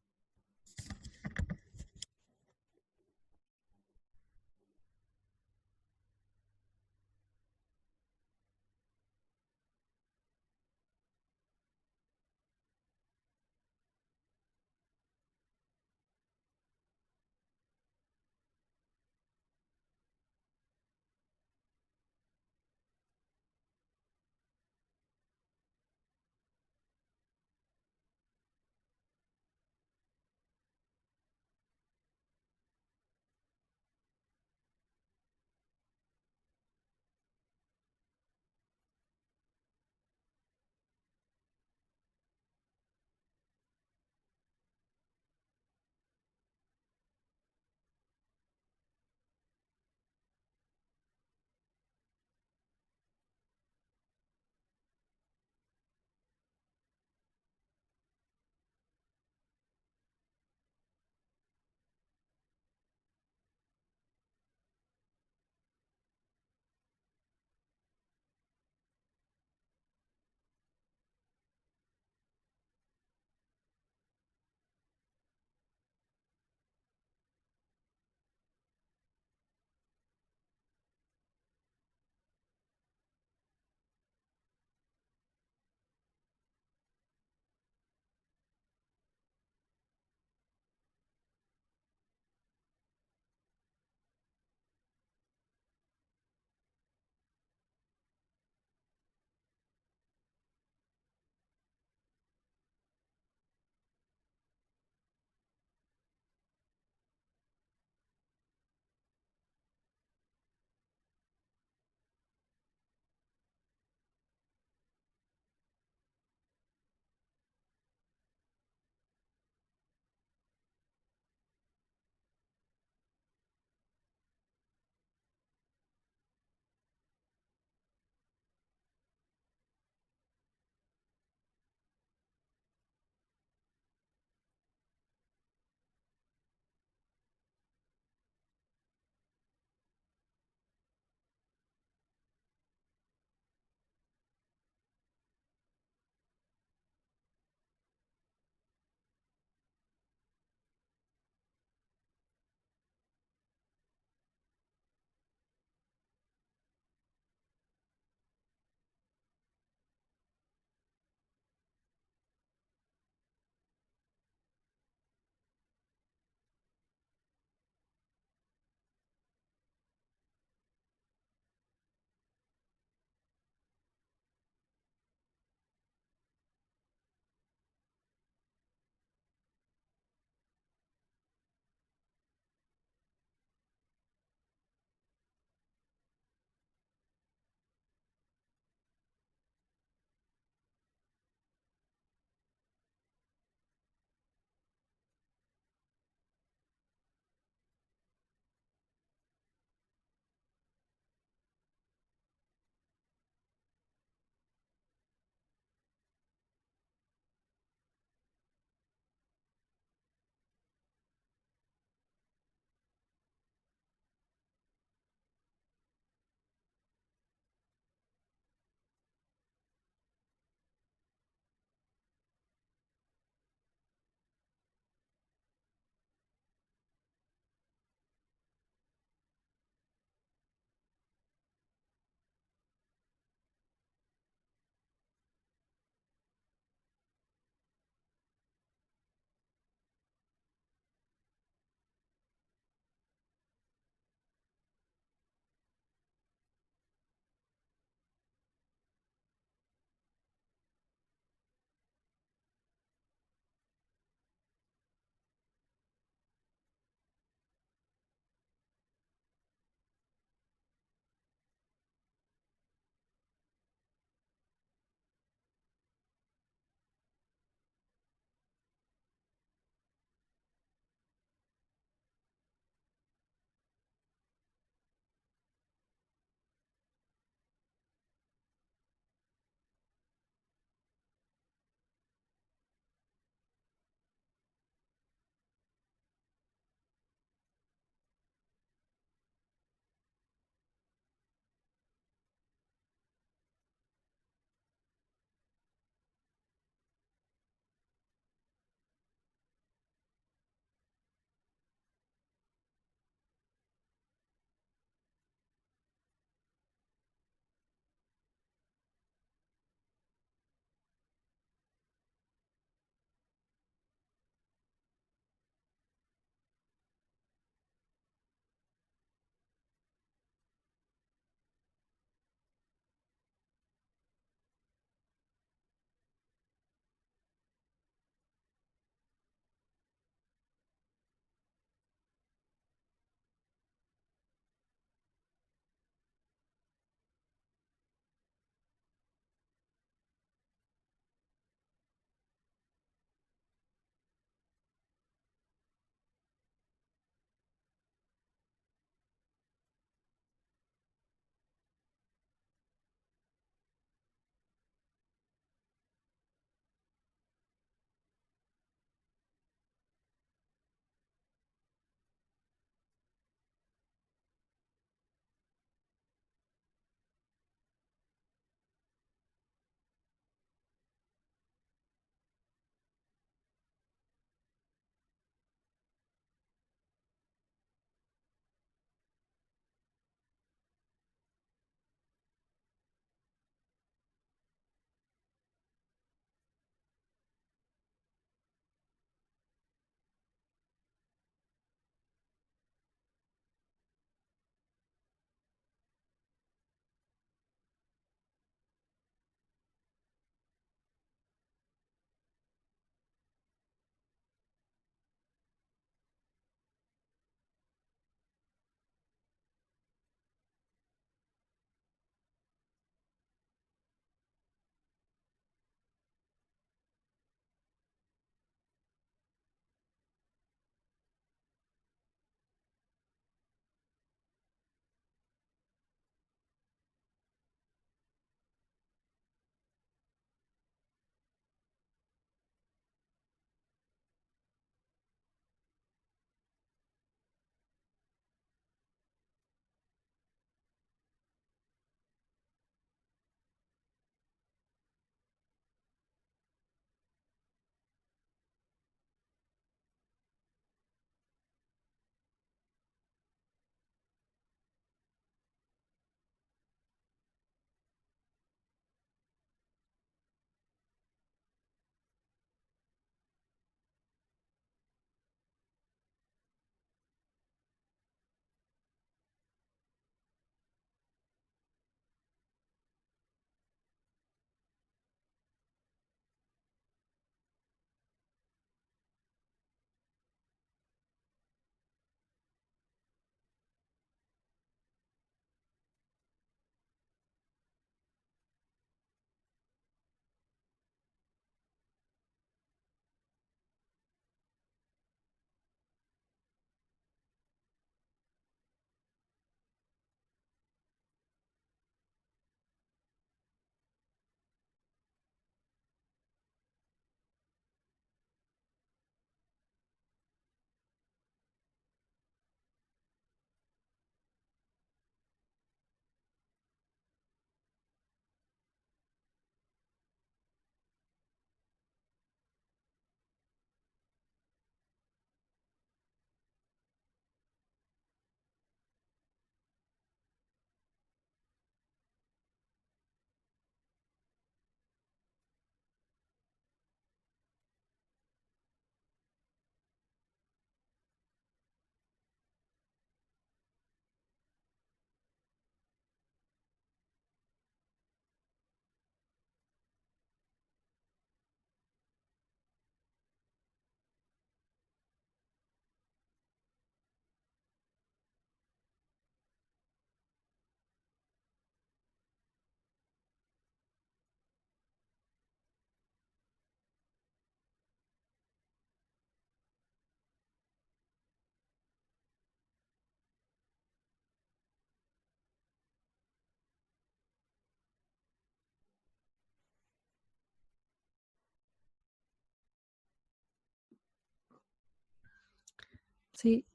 See,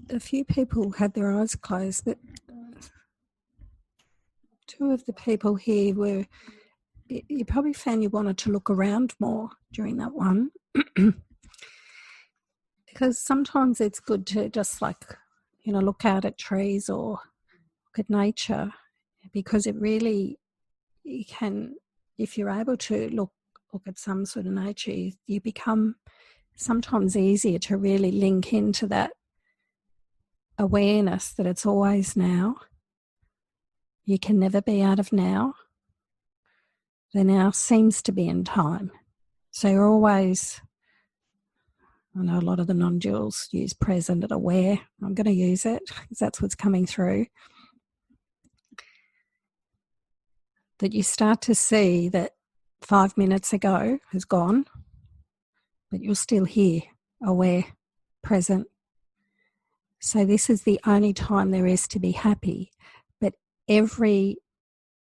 a few people had their eyes closed, but two of the people here were, you probably found you wanted to look around more during that one. Because sometimes it's good to just look out at trees or look at nature, because it really, you can, if you're able to look at some sort of nature, you become sometimes easier to really link into that awareness that it's always now. You can never be out of now. The now seems to be in time. So you're always, I know a lot of the non-duals use present and aware. I'm going to use it because that's what's coming through. That you start to see that 5 minutes ago has gone, but you're still here, aware, present. So this is the only time there is to be happy, but every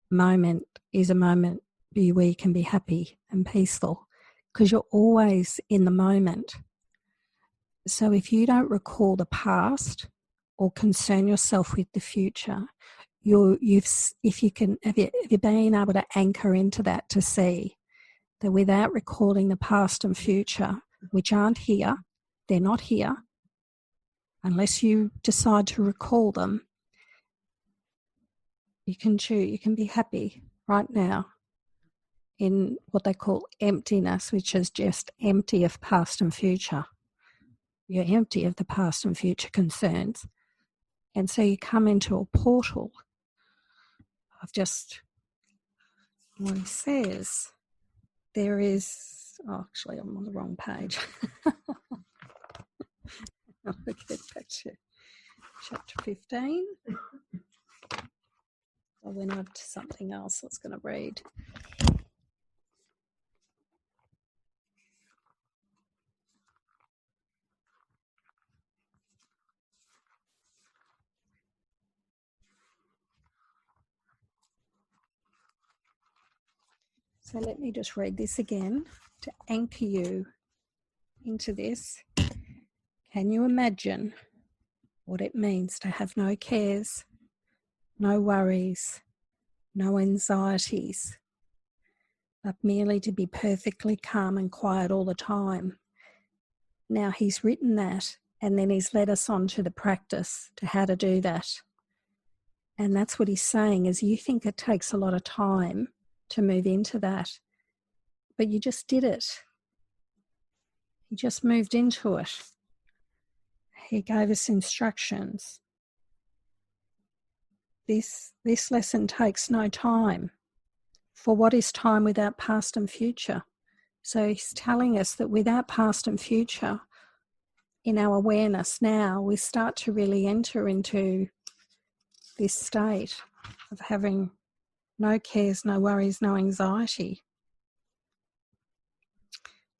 moment is a moment where you can be happy and peaceful, because you're always in the moment. So if you don't recall the past or concern yourself with the future, if you been able to anchor into that, to see that without recalling the past and future, which aren't here, they're not here, unless you decide to recall them, you can be happy right now in what they call emptiness, which is just empty of past and future. You're empty of the past and future concerns. And so you come into a portal of just what he says. There is, actually I'm on the wrong page. I'll get back to chapter 15. I went on to something else I was going to read. So let me just read this again to anchor you into this. Can you imagine what it means to have no cares, no worries, no anxieties, but merely to be perfectly calm and quiet all the time? Now he's written that, and then he's led us on to the practice to how to do that. And that's what he's saying, is you think it takes a lot of time to move into that, but you just did it. You just moved into it. He gave us instructions. This lesson takes no time. For what is time without past and future? So he's telling us that without past and future, in our awareness now, we start to really enter into this state of having no cares, no worries, no anxiety.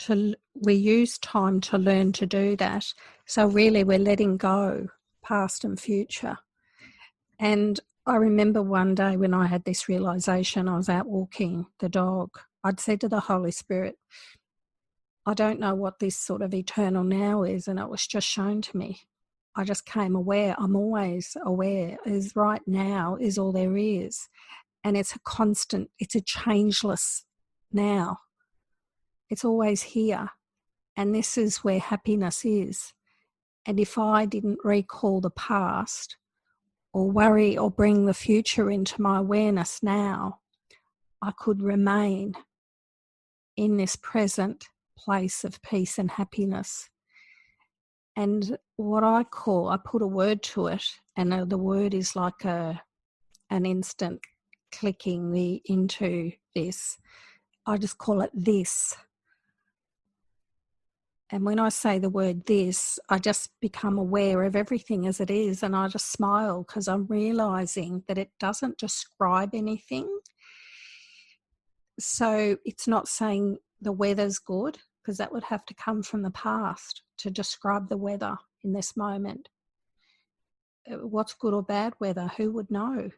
We use time to learn to do that. So really we're letting go past and future. And I remember one day when I had this realisation, I was out walking the dog. I'd said to the Holy Spirit, I don't know what this sort of eternal now is, and it was just shown to me. I just came aware. I'm always aware, is right now is all there is. And it's a constant, it's a changeless now. It's always here. And this is where happiness is. And if I didn't recall the past or worry or bring the future into my awareness now, I could remain in this present place of peace and happiness. And what I put a word to it, and the word is like an instant clicking into this. I just call it this. And when I say the word this, I just become aware of everything as it is, and I just smile because I'm realising that it doesn't describe anything. So it's not saying the weather's good, because that would have to come from the past to describe the weather in this moment. What's good or bad weather? Who would know?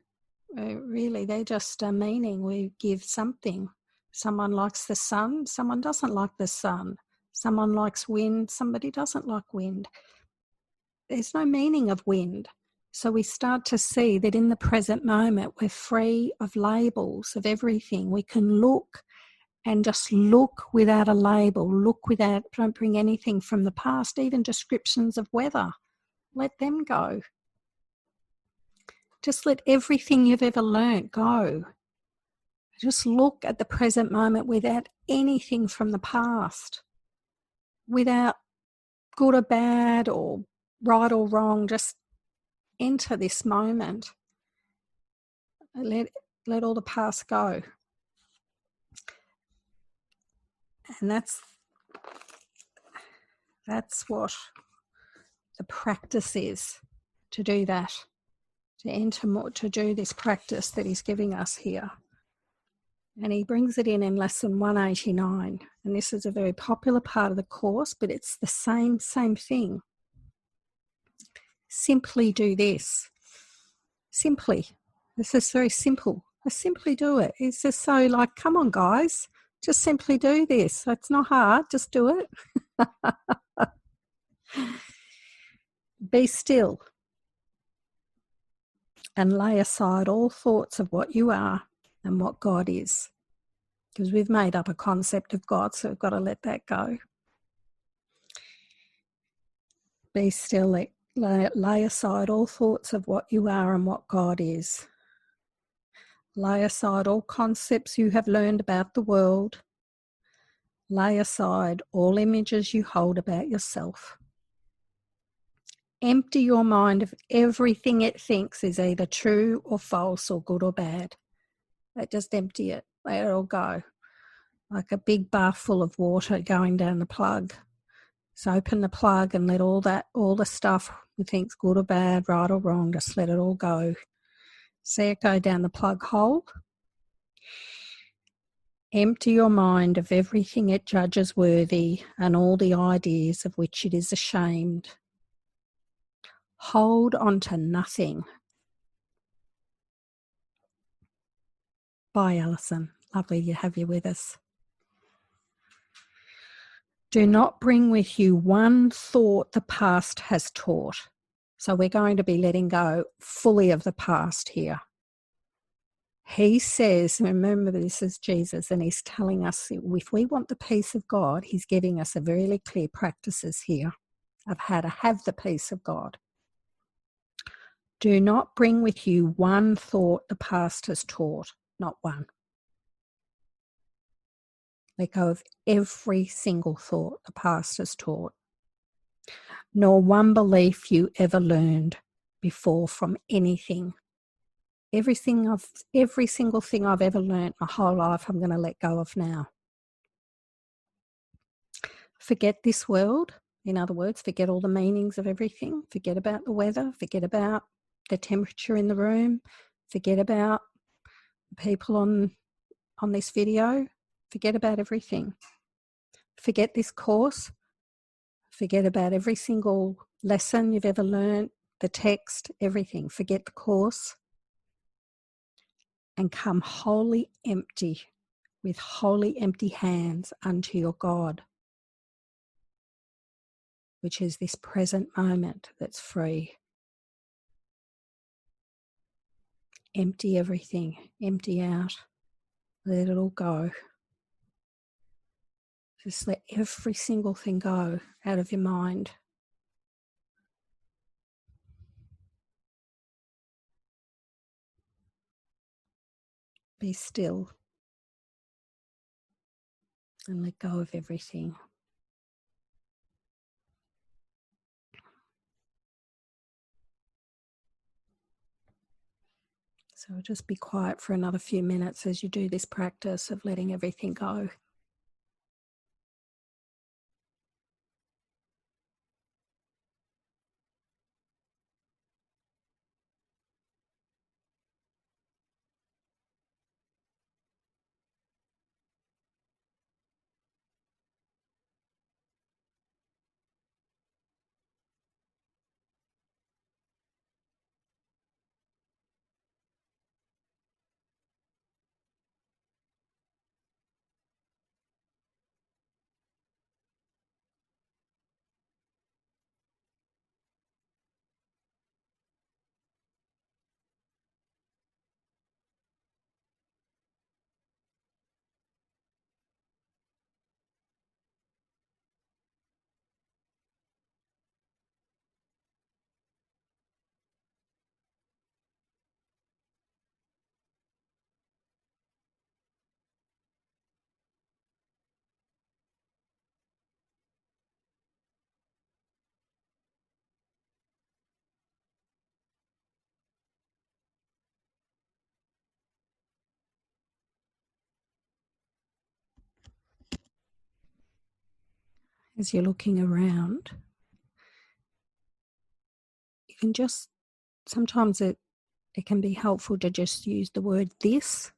Really, they're just a meaning we give something. Someone likes the sun, someone doesn't like the sun. Someone likes wind, somebody doesn't like wind. there's no meaning of wind. So we start to see that in the present moment, we're free of labels of everything. We can look and just look without a label, don't bring anything from the past, even descriptions of weather. Let them go. Just let everything you've ever learnt go. Just look at the present moment without anything from the past, without good or bad or right or wrong. Just enter this moment. Let all the past go. And that's what the practice is, to do that, to enter more, to do this practice that he's giving us here. And he brings it in lesson 189. And this is a very popular part of the course, but it's the same thing. Simply do this. Simply. This is very simple. Just simply do it. It's just so like, come on, guys, just simply do this. It's not hard. Just do it. Be still and lay aside all thoughts of what you are and what God is. Because we've made up a concept of God, so we've got to let that go. Be still, lay aside all thoughts of what you are and what God is. Lay aside all concepts you have learned about the world. Lay aside all images you hold about yourself. Empty your mind of everything it thinks is either true or false or good or bad. Just empty it. Let it all go. Like a big bath full of water going down the plug. So open the plug and let all the stuff you think's good or bad, right or wrong, just let it all go. See it go down the plug hole. Empty your mind of everything it judges worthy and all the ideas of which it is ashamed. Hold on to nothing. Bye, Alison. Lovely to have you with us. Do not bring with you one thought the past has taught. So we're going to be letting go fully of the past here. He says, remember this is Jesus, and he's telling us if we want the peace of God, he's giving us a very clear practices here of how to have the peace of God. Do not bring with you one thought the past has taught, not one. Let go of every single thought the past has taught, nor one belief you ever learned before from anything. Every single thing I've ever learned my whole life, I'm going to let go of now. Forget this world. In other words, forget all the meanings of everything. Forget about the weather. Forget about the temperature in the room. Forget about people on this video. Forget about everything. Forget this course. Forget about every single lesson you've ever learned, the text, everything. Forget the course. And come wholly empty, with wholly empty hands unto your God, which is this present moment that's free. Empty everything, empty out, let it all go. Just let every single thing go out of your mind. Be still and let go of everything. So just be quiet for another few minutes as you do this practice of letting everything go. as you're looking around, you can just, sometimes it can be helpful to just use the word this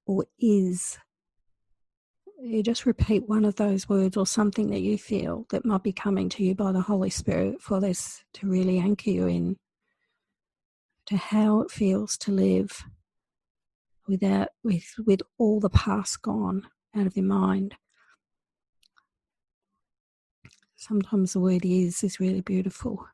or is. You just repeat one of those words or something that you feel that might be coming to you by the Holy Spirit for this to really anchor you in to how it feels to live with all the past gone out of your mind. Sometimes the word is really beautiful.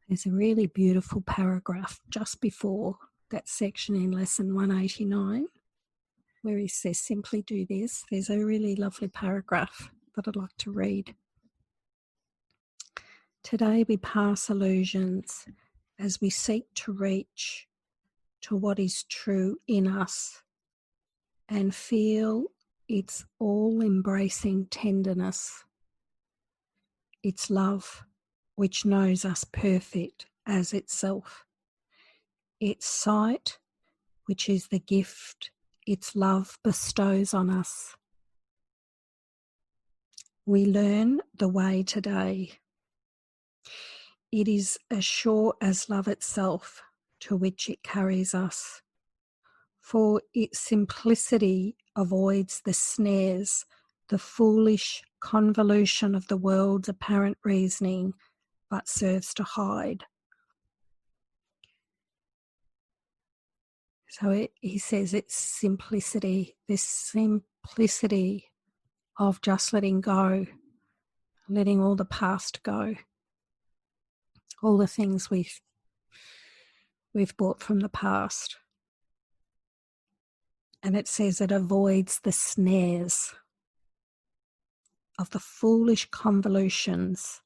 There's a really beautiful paragraph just before that section in lesson 189 where he says, simply do this. There's a really lovely paragraph that I'd like to read. Today we pass illusions as we seek to reach to what is true in us and feel its all-embracing tenderness, its love which knows us perfect as itself, its sight which is the gift its love bestows on us. We learn the way today. It is as sure as love itself to which it carries us, for its simplicity avoids the snares, the foolish convolution of the world's apparent reasoning, but serves to hide. So he says it's simplicity, this simplicity of just letting go, letting all the past go, all the things we've brought from the past. And it says it avoids the snares of the foolish convolutions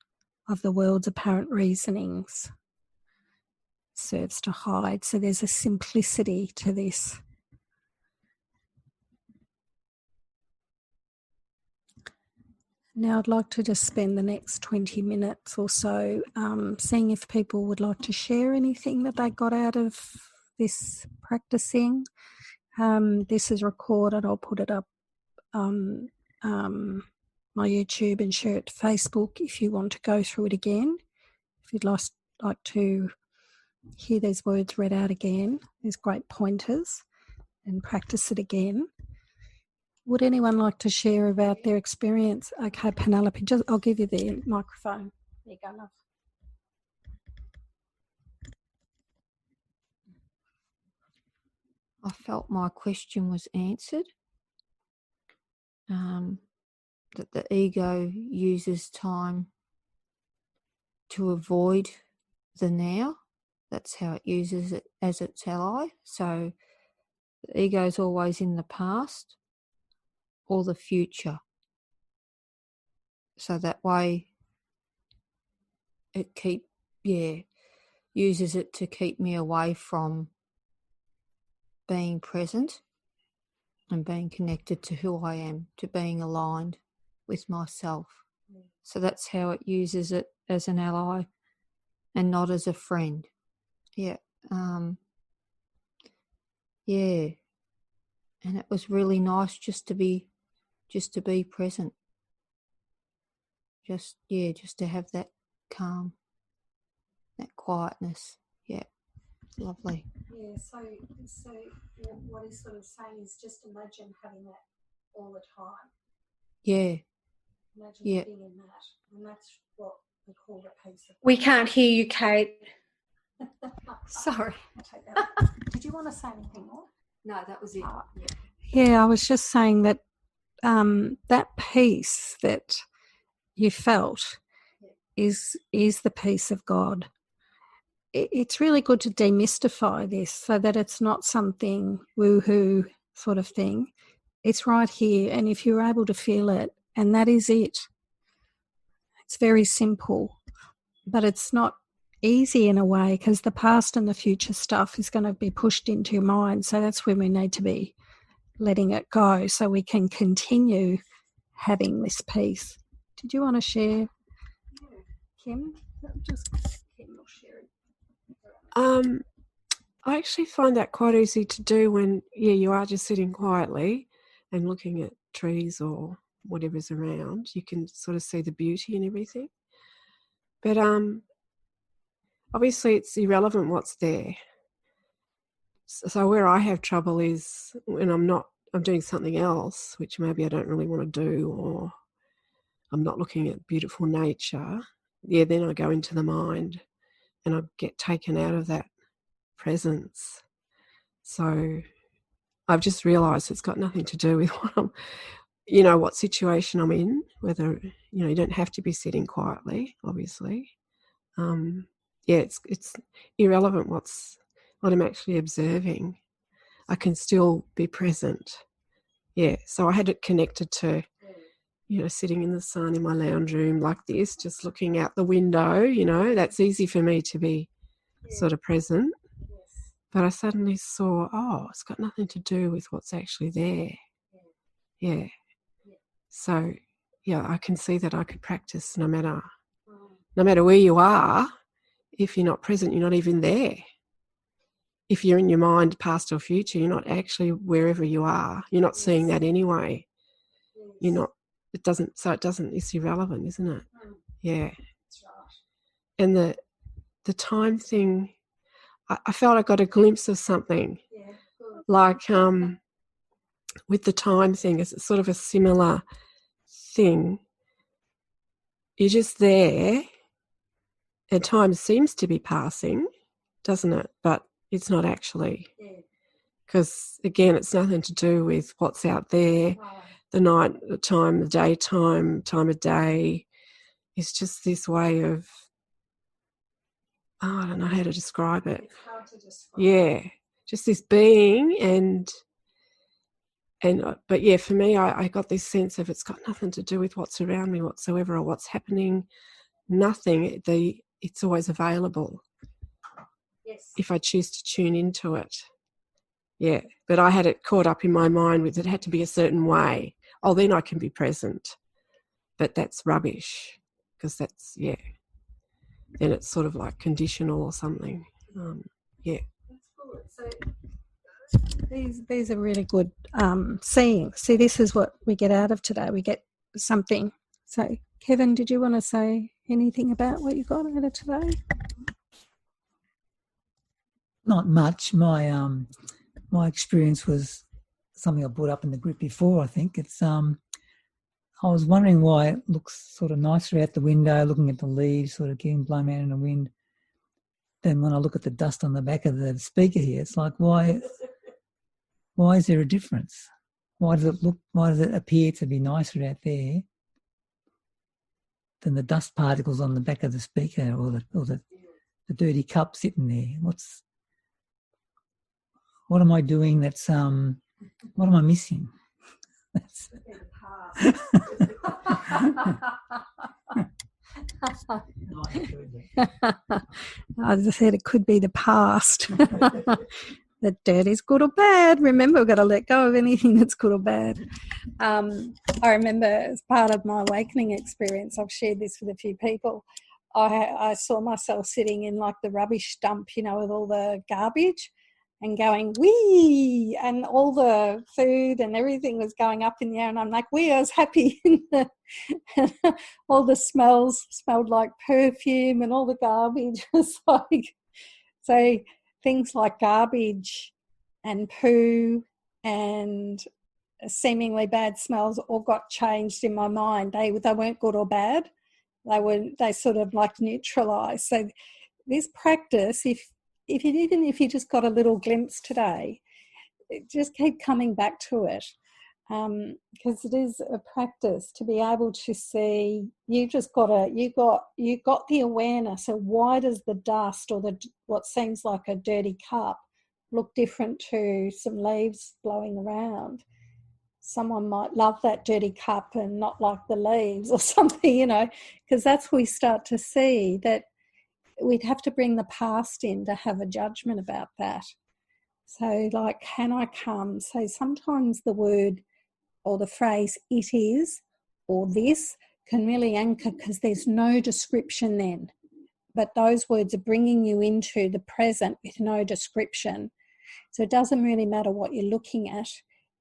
of the world's apparent reasonings, serves to hide. So there's a simplicity to this. Now I'd like to just spend the next 20 minutes or so seeing if people would like to share anything that they got out of this practicing. This is recorded. I'll put it up on my YouTube and share it to Facebook if you want to go through it again. If you'd like to hear these words read out again, there's great pointers, and practice it again. Would anyone like to share about their experience? Okay, Penelope, I'll give you the microphone. There you go, love. I felt my question was answered. That the ego uses time to avoid the now. That's how it uses it as its ally. So the ego is always in the past or the future. So that way it uses it to keep me away from being present and being connected to who I am, to being aligned with myself. So that's how it uses it, as an ally and not as a friend. Yeah. Yeah. And it was really nice just to be present. Just to have that calm, that quietness. Yeah. Lovely. Yeah, so what he's sort of saying is just imagine having that all the time. Yeah. Imagine Yeah. being in that. And that's what we call the peace of We can't hear you, Kate. Sorry. I'll take that. Did you want to say anything more? No, that was it. Yeah, I was just saying that that peace that you felt is the peace of God. It's really good to demystify this so that it's not something woo-hoo sort of thing. It's right here, and if you're able to feel it, and that is it. It's very simple, but it's not easy in a way because the past and the future stuff is going to be pushed into your mind. So that's when we need to be letting it go so we can continue having this peace. Did you want to share, Kim? Just Kim will share it. I actually find that quite easy to do when you are just sitting quietly and looking at trees or whatever's around. You can sort of see the beauty and everything. But obviously it's irrelevant what's there. So where I have trouble is when I'm doing something else, which maybe I don't really want to do, or I'm not looking at beautiful nature. Yeah, then I go into the mind and I get taken out of that presence. So I've just realised it's got nothing to do with what situation I'm in, whether, you don't have to be sitting quietly, obviously. It's irrelevant what I'm actually observing. I can still be present. Yeah, so I had it connected to, sitting in the sun in my lounge room like this, just looking out the window, that's easy for me to be sort of present. But I suddenly saw, it's got nothing to do with what's actually there. Yeah. So, I can see that I could practice no matter where you are. If you're not present, you're not even there. If you're in your mind, past or future, you're not actually wherever you are. You're not seeing that anyway. You're not, it's irrelevant, isn't it? Yeah. And the time thing, I felt I got a glimpse of something. Like with the time thing, it's sort of a similar thing. You're just there and time seems to be passing, doesn't it? But it's not actually. Because, again, it's nothing to do with what's out there, the night, the time, the daytime, time of day. It's just this way of, I don't know how to describe it. It's hard to describe. Yeah, just this being but yeah, for me, I got this sense of it's got nothing to do with what's around me whatsoever or what's happening. Nothing. It's always available. Yes. If I choose to tune into it. Yeah, but I had it caught up in my mind with it had to be a certain way. Oh, then I can be present. but that's rubbish, because that's, yeah, then it's sort of like conditional or something. Yeah. These are really good seeing. See, this is what we get out of today. We get something. So, Kevin, did you want to say anything about what you got out of today? Not much. My my experience was something I brought up in the group before. I think it's I was wondering why it looks sort of nicer out the window, looking at the leaves sort of getting blown out in the wind. Then when I look at the dust on the back of the speaker here, it's like, why is there a difference? Why does it appear to be nicer out there than the dust particles on the back of the speaker, or the dirty cup sitting there? What am I doing that's what am I missing? As I said, it could be the past. The dirt is good or bad. Remember, we've got to let go of anything that's good or bad. I remember as part of my awakening experience, I've shared this with a few people, I saw myself sitting in like the rubbish dump, you know, with all the garbage and going, wee, and all the food and everything was going up in the air. And I'm like, wee, I was happy. All the smells smelled like perfume and all the garbage was like, so things like garbage and poo and seemingly bad smells all got changed in my mind. They weren't good or bad. They sort of like neutralised. So this practice, even if you just got a little glimpse today, just keep coming back to it, because it is a practice to be able to see. You got the awareness of why does the dust or what seems like a dirty cup look different to some leaves blowing around. Someone might love that dirty cup and not like the leaves or something, you know, because that's where we start to see that we'd have to bring the past in to have a judgment about that. So like, can I come? So sometimes the word or the phrase it is or this can really anchor, because there's no description then. But those words are bringing you into the present with no description. So it doesn't really matter what you're looking at.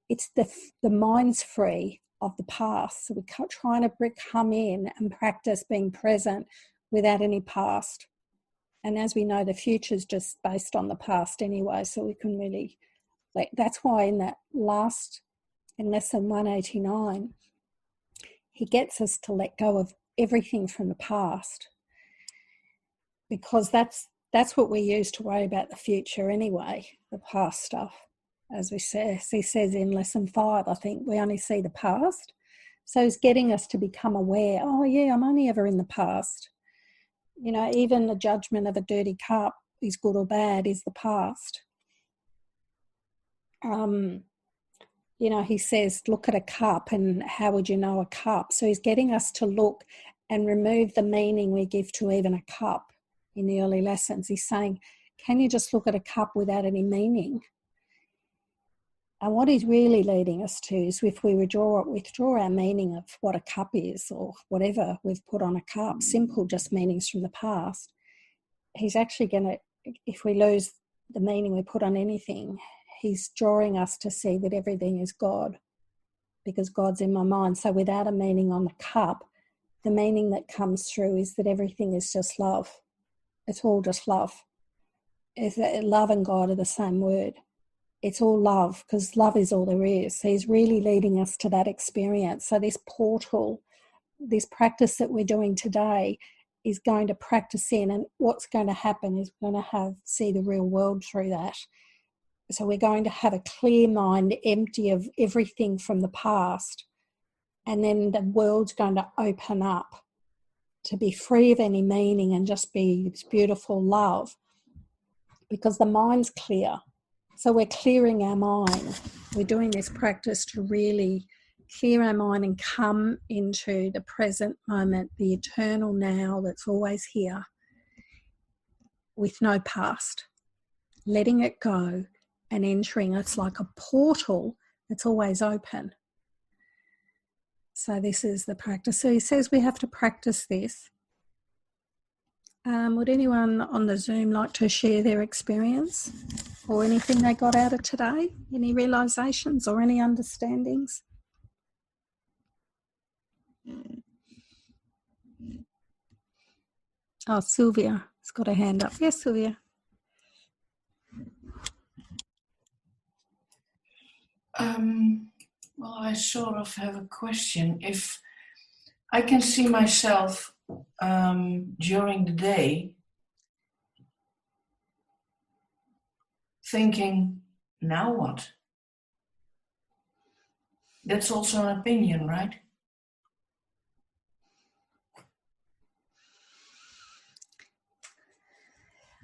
It's the mind's free of the past. So we're trying to come in and practice being present without any past. And as we know, the future is just based on the past anyway. So we can really, that's why in lesson 189, he gets us to let go of everything from the past, because that's what we use to worry about the future anyway, the past stuff. As he says in lesson 5, I think we only see the past. So he's getting us to become aware, oh yeah, I'm only ever in the past. You know, even the judgment of a dirty cup is good or bad is the past. You know, he says, look at a cup and how would you know a cup? So he's getting us to look and remove the meaning we give to even a cup in the early lessons. He's saying, can you just look at a cup without any meaning? And what he's really leading us to is if we withdraw our meaning of what a cup is or whatever we've put on a cup, simple just meanings from the past, he's actually going to, if we lose the meaning we put on anything, he's drawing us to see that everything is God, because God's in my mind. So without a meaning on the cup, the meaning that comes through is that everything is just love. It's all just love. Love and God are the same word. It's all love, because love is all there is. So he's really leading us to that experience. So this portal, this practice that we're doing today is going to practice in, and what's going to happen is we're going to see the real world through that. So we're going to have a clear mind, empty of everything from the past, and then the world's going to open up to be free of any meaning and just be this beautiful love, because the mind's clear. So we're clearing our mind. We're doing this practice to really clear our mind and come into the present moment, the eternal now that's always here, with no past, letting it go and entering. It's like a portal that's always open. So this is the practice. So he says we have to practice this. Would anyone on the Zoom like to share their experience or anything they got out of today? Any realizations or any understandings? Oh, Sylvia has got a hand up. Yes, Sylvia. Well, I sort of have a question. If I can see myself during the day thinking, now what? That's also an opinion, right?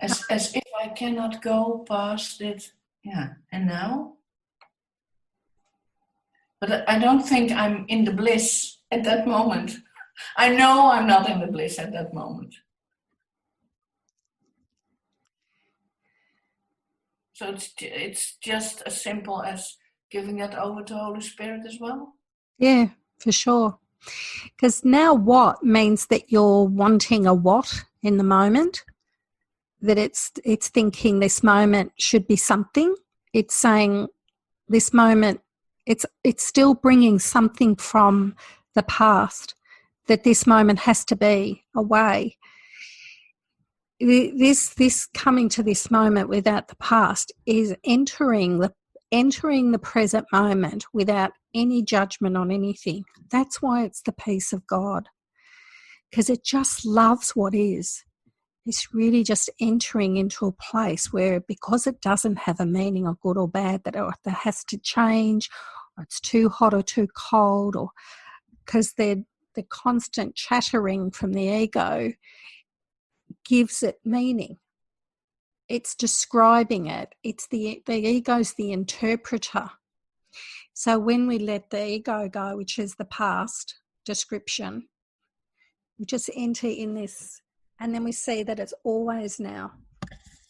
As if I cannot go past it, yeah, and now? But I don't think I'm in the bliss at that moment. I know I'm not in the bliss at that moment. So it's just as simple as giving it over to Holy Spirit as well? Yeah, for sure. Because now what means that you're wanting a what in the moment, that it's thinking this moment should be something. It's saying this moment, it's still bringing something from the past, that this moment has to be a way. This coming to this moment without the past is entering the present moment without any judgment on anything. That's why it's the peace of God, because it just loves what is. It's really just entering into a place where, because it doesn't have a meaning of good or bad, that has to change, or it's too hot or too cold, or because the constant chattering from the ego gives it meaning. It's describing it. It's the ego's the interpreter. So when we let the ego go, which is the past description, we just enter in this, and then we see that it's always now.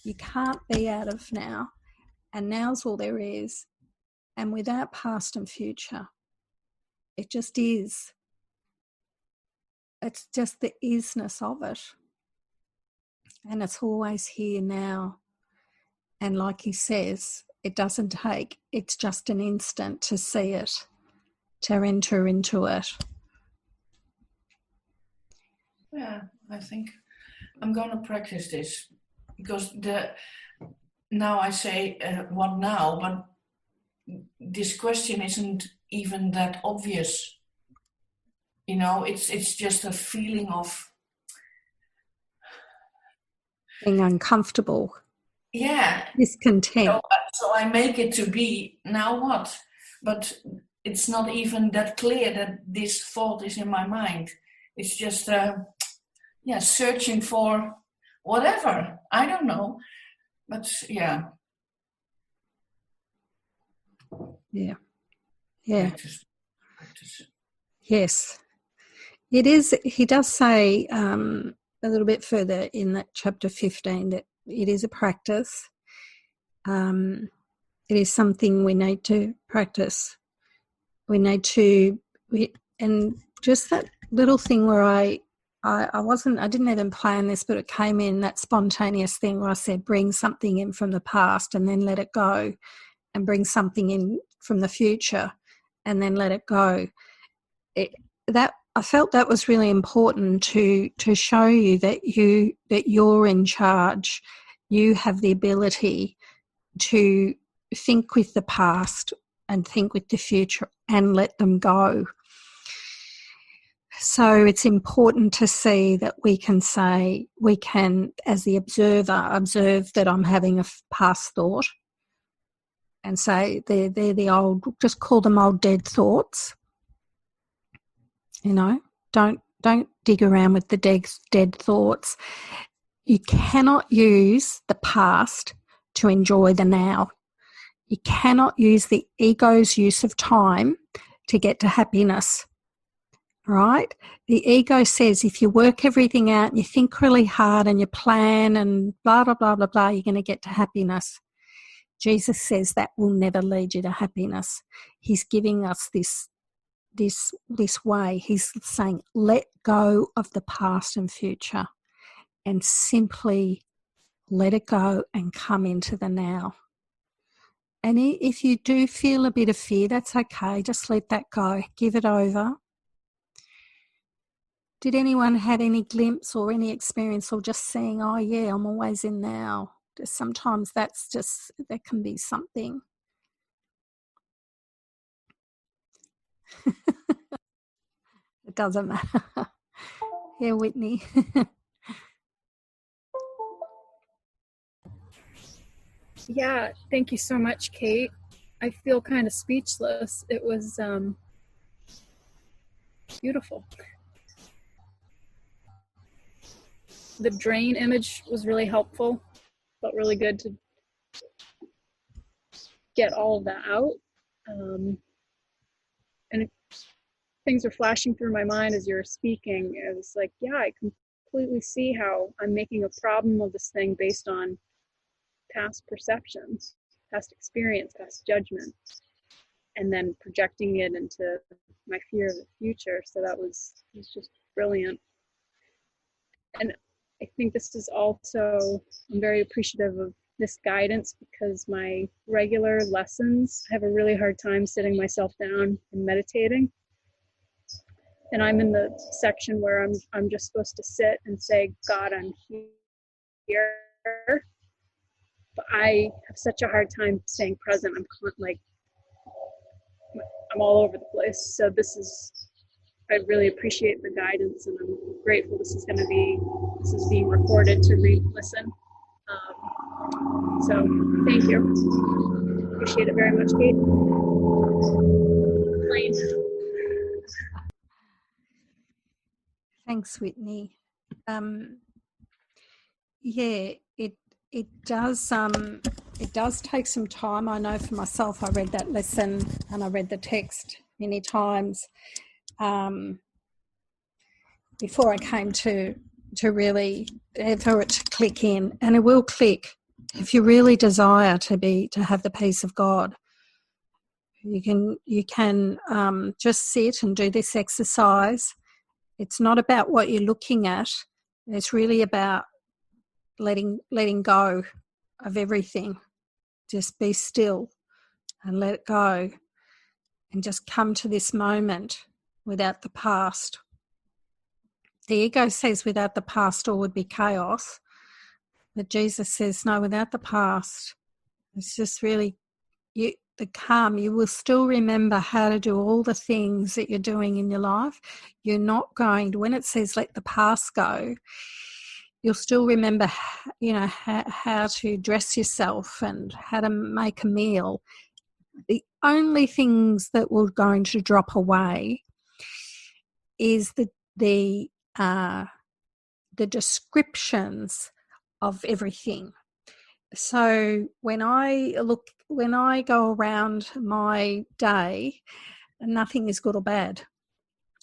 You can't be out of now, and now's all there is. And without past and future, it just is. It's just the isness of it. And it's always here now. And like he says, it doesn't take, it's just an instant to see it, to enter into it. Yeah, I think I'm going to practice this, because now I say what now, but this question isn't even that obvious. You know, it's just a feeling of being uncomfortable. Yeah. Discontent. So I make it to be, now what? But it's not even that clear that this thought is in my mind. It's just, searching for whatever. I don't know. But yeah. Yeah. Yeah. Practice. Yes. It is, he does say a little bit further in that chapter 15 that it is a practice. It is something we need to practice. We need to, and just that little thing where I didn't even plan this, but it came in, that spontaneous thing where I said, bring something in from the past and then let it go, and bring something in from the future and then let it go. I felt that was really important to show you that you're in charge. You have the ability to think with the past and think with the future and let them go. So it's important to see that we can, as the observer, observe that I'm having a past thought and say they're the old, just call them old dead thoughts. You know, don't dig around with the dead thoughts. You cannot use the past to enjoy the now. You cannot use the ego's use of time to get to happiness, right? The ego says if you work everything out and you think really hard and you plan and blah, blah, blah, blah, blah, you're going to get to happiness. Jesus says that will never lead you to happiness. He's giving us this this way. He's saying, let go of the past and future and simply let it go and come into the now. And if you do feel a bit of fear, that's okay. Just let that go. Give it over. Did anyone had any glimpse or any experience or just saying, oh yeah, I'm always in now? Just sometimes that can be something. It doesn't matter. Yeah, Whitney. Yeah, thank you so much, Kate. I feel kind of speechless. It was beautiful. The drain image was really helpful. Felt really good to get all of that out. And things were flashing through my mind as you were speaking. It was like, yeah, I completely see how I'm making a problem of this thing based on past perceptions, past experience, past judgment, and then projecting it into my fear of the future. So that was just brilliant. And I think this is also, I'm very appreciative of this guidance because my regular lessons, I have a really hard time sitting myself down and meditating. And I'm in the section where I'm just supposed to sit and say, God, I'm here. But I have such a hard time staying present. I'm all over the place. So I really appreciate the guidance, and I'm grateful this is being recorded to re-listen. So thank you. Appreciate it very much, Kate. Plain. Thanks, Whitney. Yeah, it does take some time. I know for myself, I read that lesson and I read the text many times before I came to really for it to click in, and it will click if you really desire to have the peace of God. You can just sit and do this exercise. It's not about what you're looking at. It's really about letting go of everything. Just be still and let it go and just come to this moment without the past. The ego says without the past all would be chaos, but Jesus says no, without the past it's just really the calm. You will still remember how to do all the things that you're doing in your life. You're not going to, when it says let the past go, you'll still remember, how to dress yourself and how to make a meal. The only things that will going to drop away is the descriptions of everything. So when I go around my day, nothing is good or bad.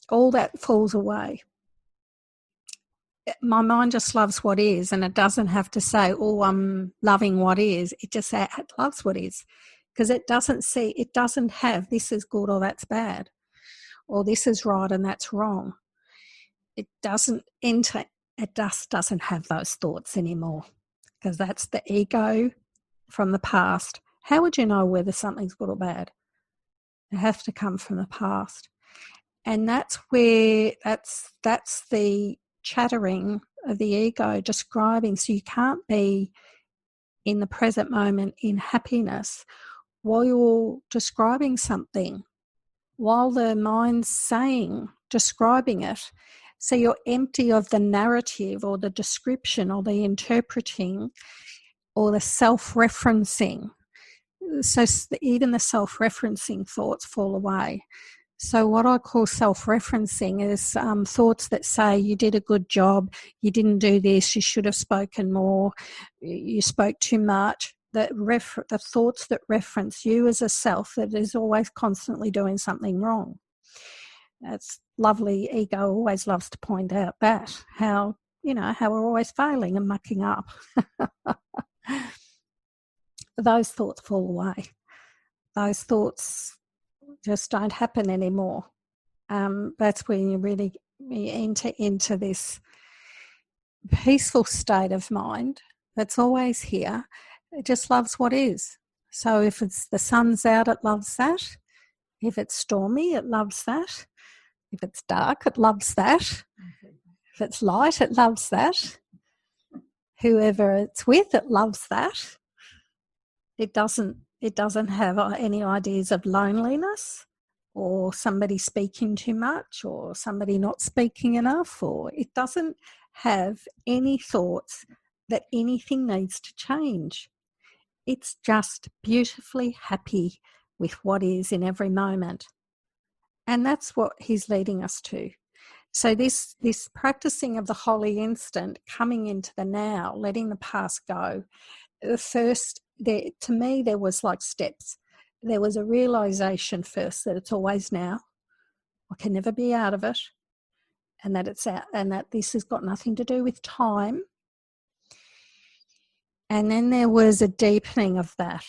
All that falls away. My mind just loves what is, and it doesn't have to say, oh, I'm loving what is. It just it loves what is, because it doesn't have this is good or that's bad, or this is right and that's wrong. It doesn't enter, it just doesn't have those thoughts anymore, because that's the ego from the past. How would you know whether something's good or bad? It has to come from the past. And that's where that's the chattering of the ego describing. So you can't be in the present moment in happiness while you're describing something, while the mind's describing it. So you're empty of the narrative or the description or the interpreting or the self-referencing. So even the self-referencing thoughts fall away. So what I call self-referencing is thoughts that say you did a good job, you didn't do this, you should have spoken more, you spoke too much. The thoughts that reference you as a self that is always constantly doing something wrong. That's lovely. Ego always loves to point out that, how we're always failing and mucking up. Those thoughts fall away. Those thoughts just don't happen anymore. that's when you really enter into this peaceful state of mind that's always here. It just loves what is. So if it's the sun's out, it loves that. If it's stormy, it loves that. If it's dark, it loves that. If it's light, it loves that. Whoever it's with, it loves that. It doesn't have any ideas of loneliness or somebody speaking too much or somebody not speaking enough, or it doesn't have any thoughts that anything needs to change. It's just beautifully happy with what is in every moment. And that's what he's leading us to. So this practicing of the holy instant, coming into the now, letting the past go, to me there was like steps. There was a realization first that it's always now. I can never be out of it. And that it's out, and that this has got nothing to do with time. And then there was a deepening of that,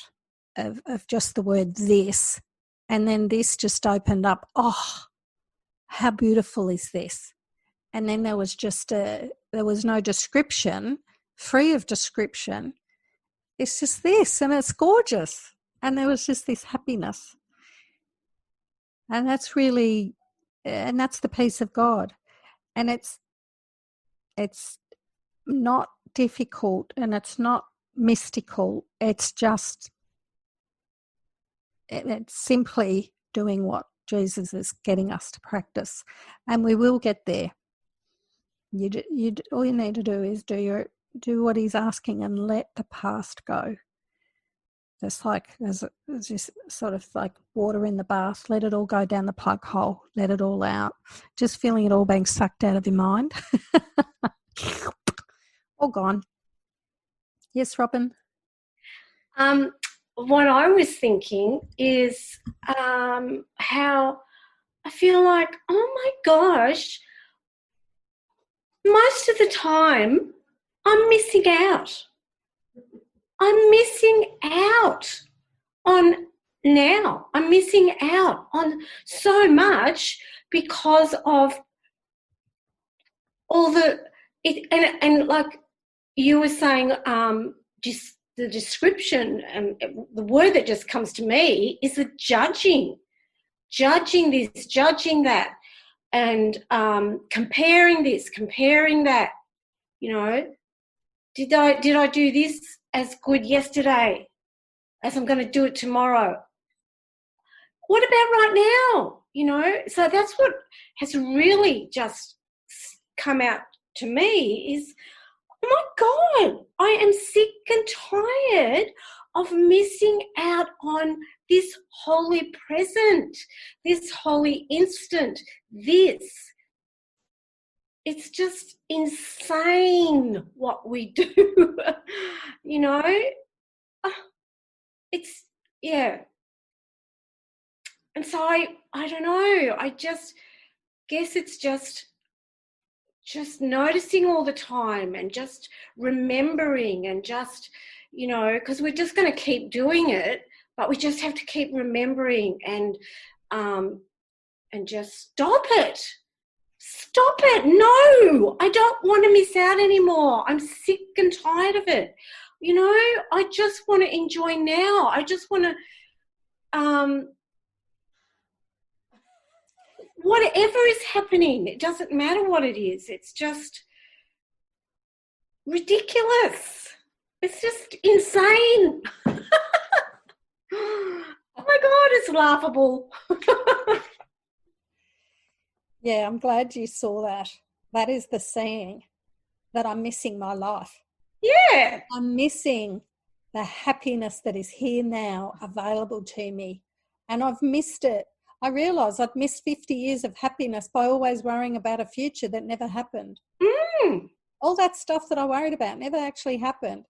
of just the word this. And then this just opened up. Oh, how beautiful is this? And then there was there was no description, free of description. It's just this, and it's gorgeous. And there was just this happiness. And that's the peace of God. And it's not difficult and it's not mystical. It's just, it's simply doing what Jesus is getting us to practice. And we will get there. All you need to do is do what he's asking and let the past go. It's like, it's just sort of like water in the bath. Let it all go down the plug hole. Let it all out. Just feeling it all being sucked out of your mind. All gone. Yes, Robin? What I was thinking is how I feel like, oh my gosh, most of the time I'm missing out. I'm missing out on now. I'm missing out on so much because of all and like you were saying, just the description and the word that just comes to me is the judging this, judging that, and comparing this, comparing that. You know, did I do this as good yesterday as I'm going to do it tomorrow? What about right now? You know, so that's what has really just come out to me is, oh my God, I am sick and tired of missing out on this holy present, this holy instant, this. It's just insane what we do, you know? It's, yeah. And so I don't know, I just guess it's just noticing all the time and just remembering and just, you know, because we're just going to keep doing it, but we just have to keep remembering and just stop it. Stop it. No, I don't want to miss out anymore. I'm sick and tired of it. You know, I just want to enjoy now. I just want to, whatever is happening, it doesn't matter what it is. It's just ridiculous. It's just insane. Oh my God, it's laughable. Yeah, I'm glad you saw that. That is the saying, that I'm missing my life. Yeah. I'm missing the happiness that is here now available to me. And I've missed it. I realised I'd missed 50 years of happiness by always worrying about a future that never happened. All that stuff that I worried about never actually happened.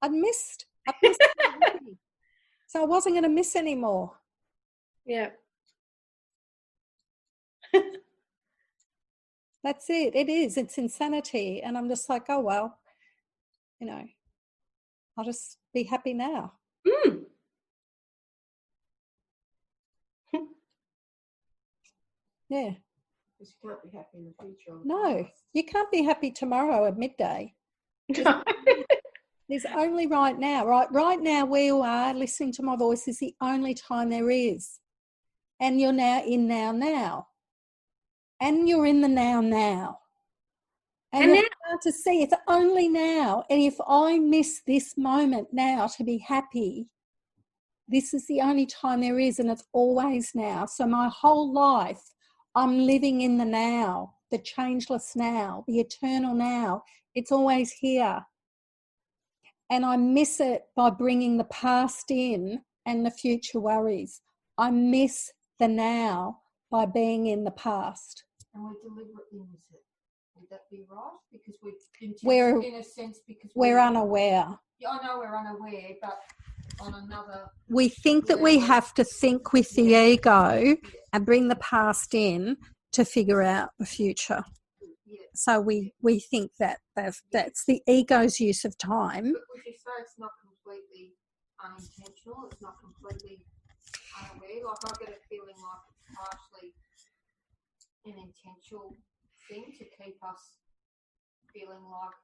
I'd missed. So I wasn't going to miss anymore. Yeah. That's it. It is. It's insanity. And I'm just like, oh, well, you know, I'll just be happy now. Yeah. Because you can't be happy in the future. Or the No, past. you can't be happy tomorrow at midday. There's only right now. Right now where you are listening to my voice is the only time there is. And you're now in now. And you're in the now. And you start to see it's only now. And if I miss this moment now to be happy, this is the only time there is, and it's always now. So my whole life, I'm living in the now, the changeless now, the eternal now. It's always here. And I miss it by bringing the past in and the future worries. I miss the now by being in the past. And we deliberately miss it. Would that be right? Because We're in a sense, because we're unaware. Yeah, I know we're unaware, but on another... We think that we have to think with the ego and bring the past in to figure out the future. So we think that that's the ego's use of time. But would you say it's not completely unintentional? It's not completely unaware? Like I get a feeling like it's partially an intentional thing to keep us feeling like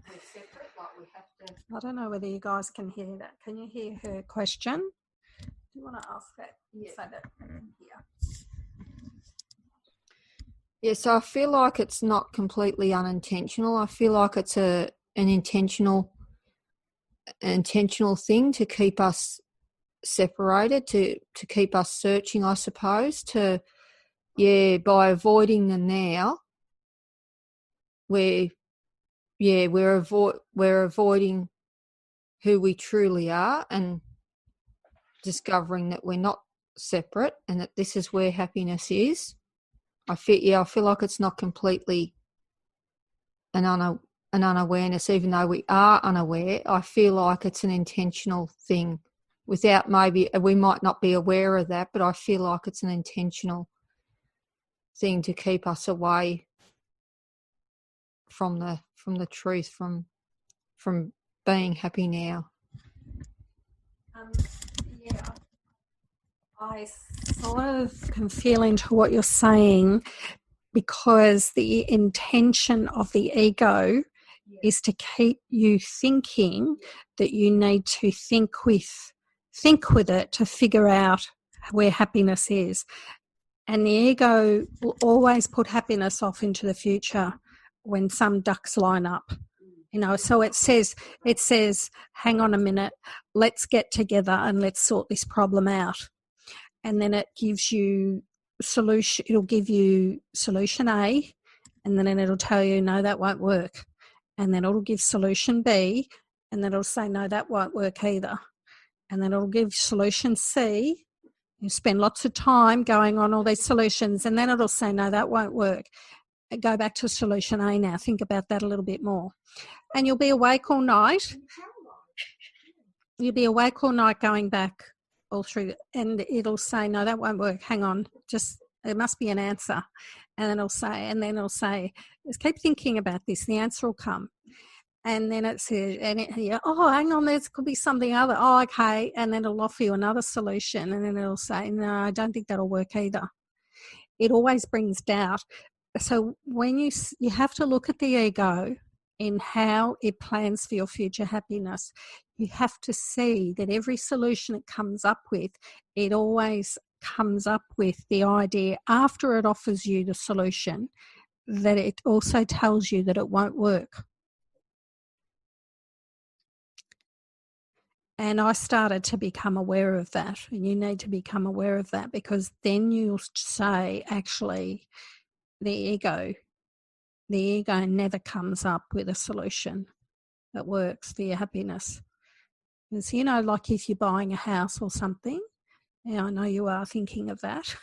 we're separate, like we have to... I don't know whether you guys can hear that. Can you hear her question? Do you want to ask that? Yeah. So that I can hear. Yeah, so I feel like it's not completely unintentional. I feel like it's an intentional thing to keep us separated, to keep us searching, I suppose, by avoiding the now, we're avoiding who we truly are and discovering that we're not separate and that this is where happiness is. I feel like it's not completely an unawareness, even though we are unaware. I feel like it's an intentional thing. Without maybe we might not be aware of that, but I feel like it's an intentional thing to keep us away from the truth, from being happy now. Yeah, I sort of can feel into what you're saying, because the intention of the ego is to keep you thinking that you need to think with it to figure out where happiness is. And the ego will always put happiness off into the future when some ducks line up. So it says, hang on a minute, let's get together and let's sort this problem out. And then it gives you it'll give you solution A, and then it'll tell you, no, that won't work. And then it'll give solution B, and then it'll say, no, that won't work either. And then it'll give solution C. You spend lots of time going on all these solutions, and then it'll say, no, that won't work. Go back to solution A now. Think about that a little bit more. And you'll be awake all night. You'll be awake all night going back all through, and it'll say, no, that won't work. Hang on. There must be an answer. And then it'll say, just keep thinking about this. The answer will come. And then it says, oh, hang on, there could be something other. Oh, okay. And then it'll offer you another solution. And then it'll say, no, I don't think that'll work either. It always brings doubt. So when you have to look at the ego in how it plans for your future happiness. You have to see that every solution it comes up with, it always comes up with the idea after it offers you the solution that it also tells you that it won't work. And I started to become aware of that, and you need to become aware of that, because then you'll say, actually, the ego never comes up with a solution that works for your happiness. Because, like if you're buying a house or something, I know you are thinking of that.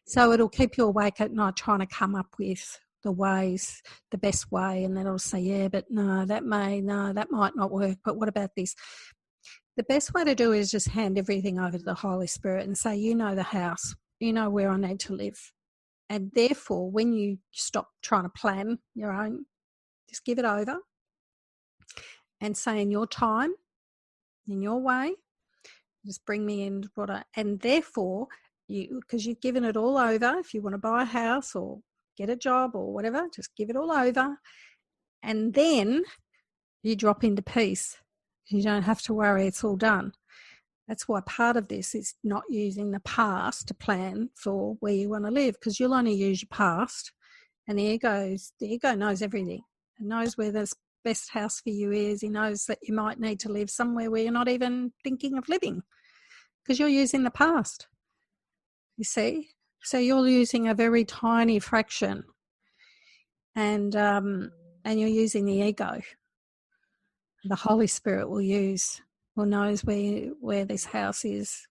So it'll keep you awake at night trying to come up with the best way, and then it'll say, yeah, but that might not work, but what about this? The best way to do is just hand everything over to the Holy Spirit and say, the house, where I need to live. And therefore, when you stop trying to plan your own, just give it over and say, in your time, in your way, just bring me in. And therefore, because you've given it all over. If you want to buy a house or get a job or whatever, just give it all over. And then you drop into peace. You don't have to worry, it's all done. That's why part of this is not using the past to plan for where you want to live, because you'll only use your past, and the ego knows everything. It knows where the best house for you is. He knows that you might need to live somewhere where you're not even thinking of living, because you're using the past. You see? So you're using a very tiny fraction, and you're using the ego. The Holy Spirit knows where this house is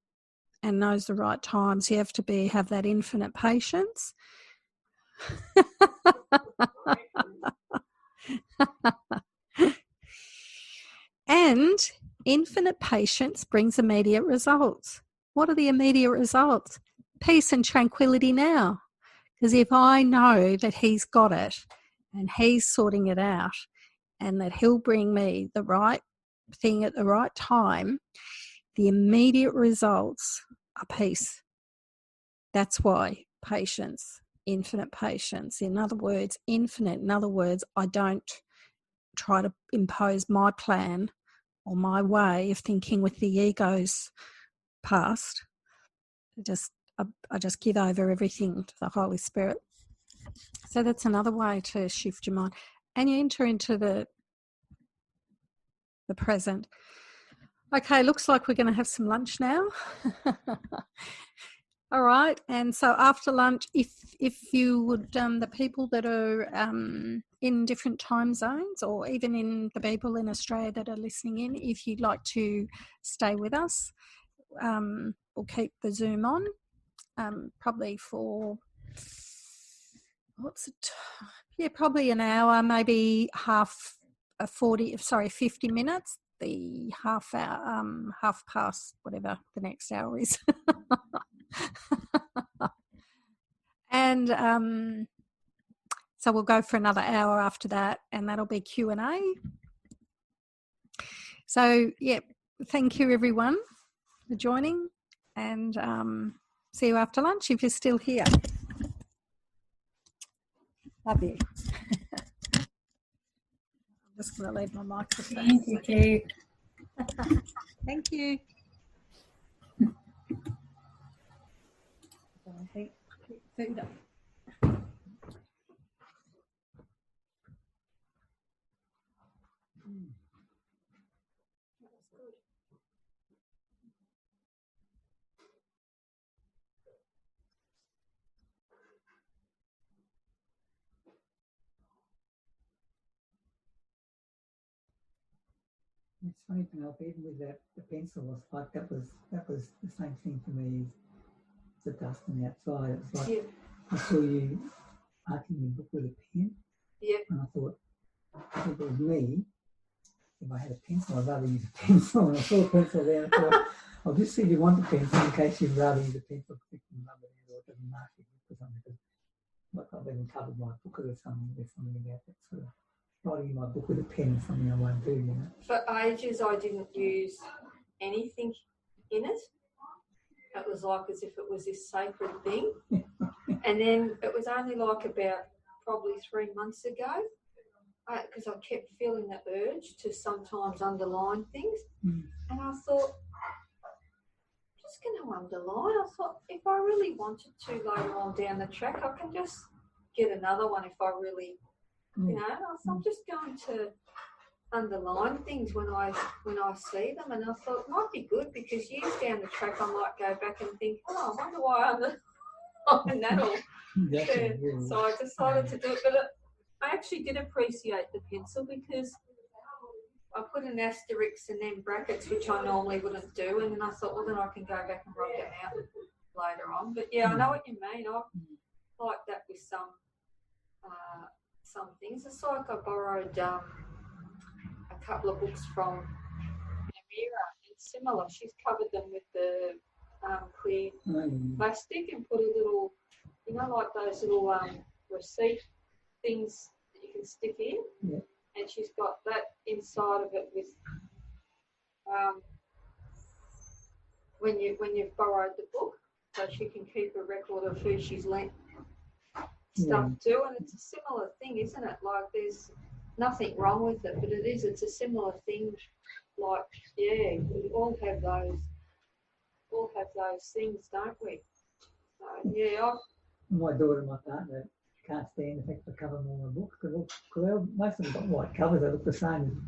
and knows the right times. You have to have that infinite patience. And infinite patience brings immediate results. What are the immediate results? Peace and tranquility now. Because if I know that he's got it and he's sorting it out and that he'll bring me the right thing at the right time, the immediate results are peace. That's why patience, infinite patience. In other words, infinite. In other words, I don't try to impose my plan or my way of thinking with the ego's past. I just give over everything to the Holy Spirit. So that's another way to shift your mind. And you enter into the present. Okay, looks like we're going to have some lunch now. All right, and so after lunch, if you would, the people that are in different time zones, or even in the people in Australia that are listening in, if you'd like to stay with us, we'll keep the Zoom on, probably for, probably an hour, maybe 50 minutes, the half hour, half past whatever the next hour is. And so we'll go for another hour after that, and that'll be Q&A. So, thank you everyone for joining, and see you after lunch if you're still here. Love you. I'm just going to leave my microphone. Thank you, Kate. Thank you. Food up. It's funny, Penelope, even with the pencil, it's like that was the same thing for me as the dust on the outside. It's like I saw you arcing your book with a pen, and I thought, if it was me, if I had a pencil, I'd rather use a pencil. And I saw a pencil there, and I thought, I'll just see if you want the pencil in case you'd rather use a pencil because it can rub it out or it doesn't mark it or something. Because like I've even covered my book with something. There's something about that sort of writing in my book with a pen is something I won't do, you know. For ages, I didn't use anything in it. It was like as if it was this sacred thing. And then it was only like about probably 3 months ago, because I kept feeling the urge to sometimes underline things. And I thought, I'm just going to underline. I thought, if I really wanted to later on down the track, I can just get another one if I really, you know. I thought, I'm just going to underline things when I see them. And I thought it might be good because years down the track I might go back and think, I wonder why I underlined that all. So I decided to do it. But I actually did appreciate the pencil because I put an asterisk and then brackets, which I normally wouldn't do, and then I thought, well, then I can go back and write them out later on. But yeah, I know what you mean. I like that with some things. It's like I borrowed a couple of books from Amira. It's similar. She's covered them with the clear plastic and put a little, you know, like those little receipt things that you can stick in. Yeah. And she's got that inside of it with when you've borrowed the book, so she can keep a record of who she's lent stuff to. And it's a similar thing, isn't it? Like, there's nothing wrong with it, but it's a similar thing. Like, yeah, we all have those things, don't we? So, yeah, My daughter and my partner can't stand the fact that I cover them all in books because most of them got white covers. They look the same.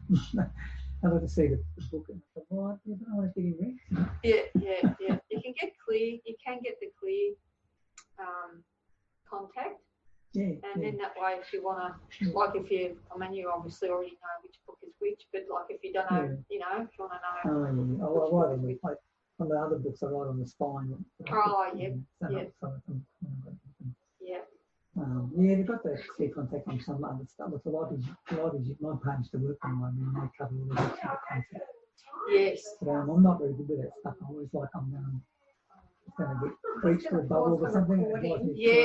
I love to see the book and I thought, well, I don't want to get in there. yeah. You can get the clear contact. Yeah. And then that way, if you want to, like, you obviously already know which book is which, but like if you don't know, if you want to know. I write on the other books. I write on the spine. They've got the clear contact on some other stuff. It's a lot easier. My page to work on. I mean, they cover all the books with the contact. Yes. But I'm not very good with that stuff. I always like I'm going to get breached or bubbled or something.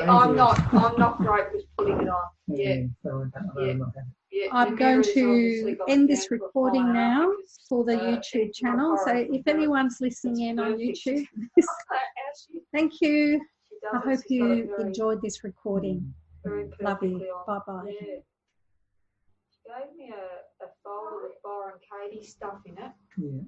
I'm not great with putting it on. I'm going to end this recording now for the YouTube channel. So if anyone's listening in on YouTube, thank you. I hope you enjoyed this recording. Love you. Bye-bye. Yeah. She gave me a folder with Byron Katie stuff in it. Yeah.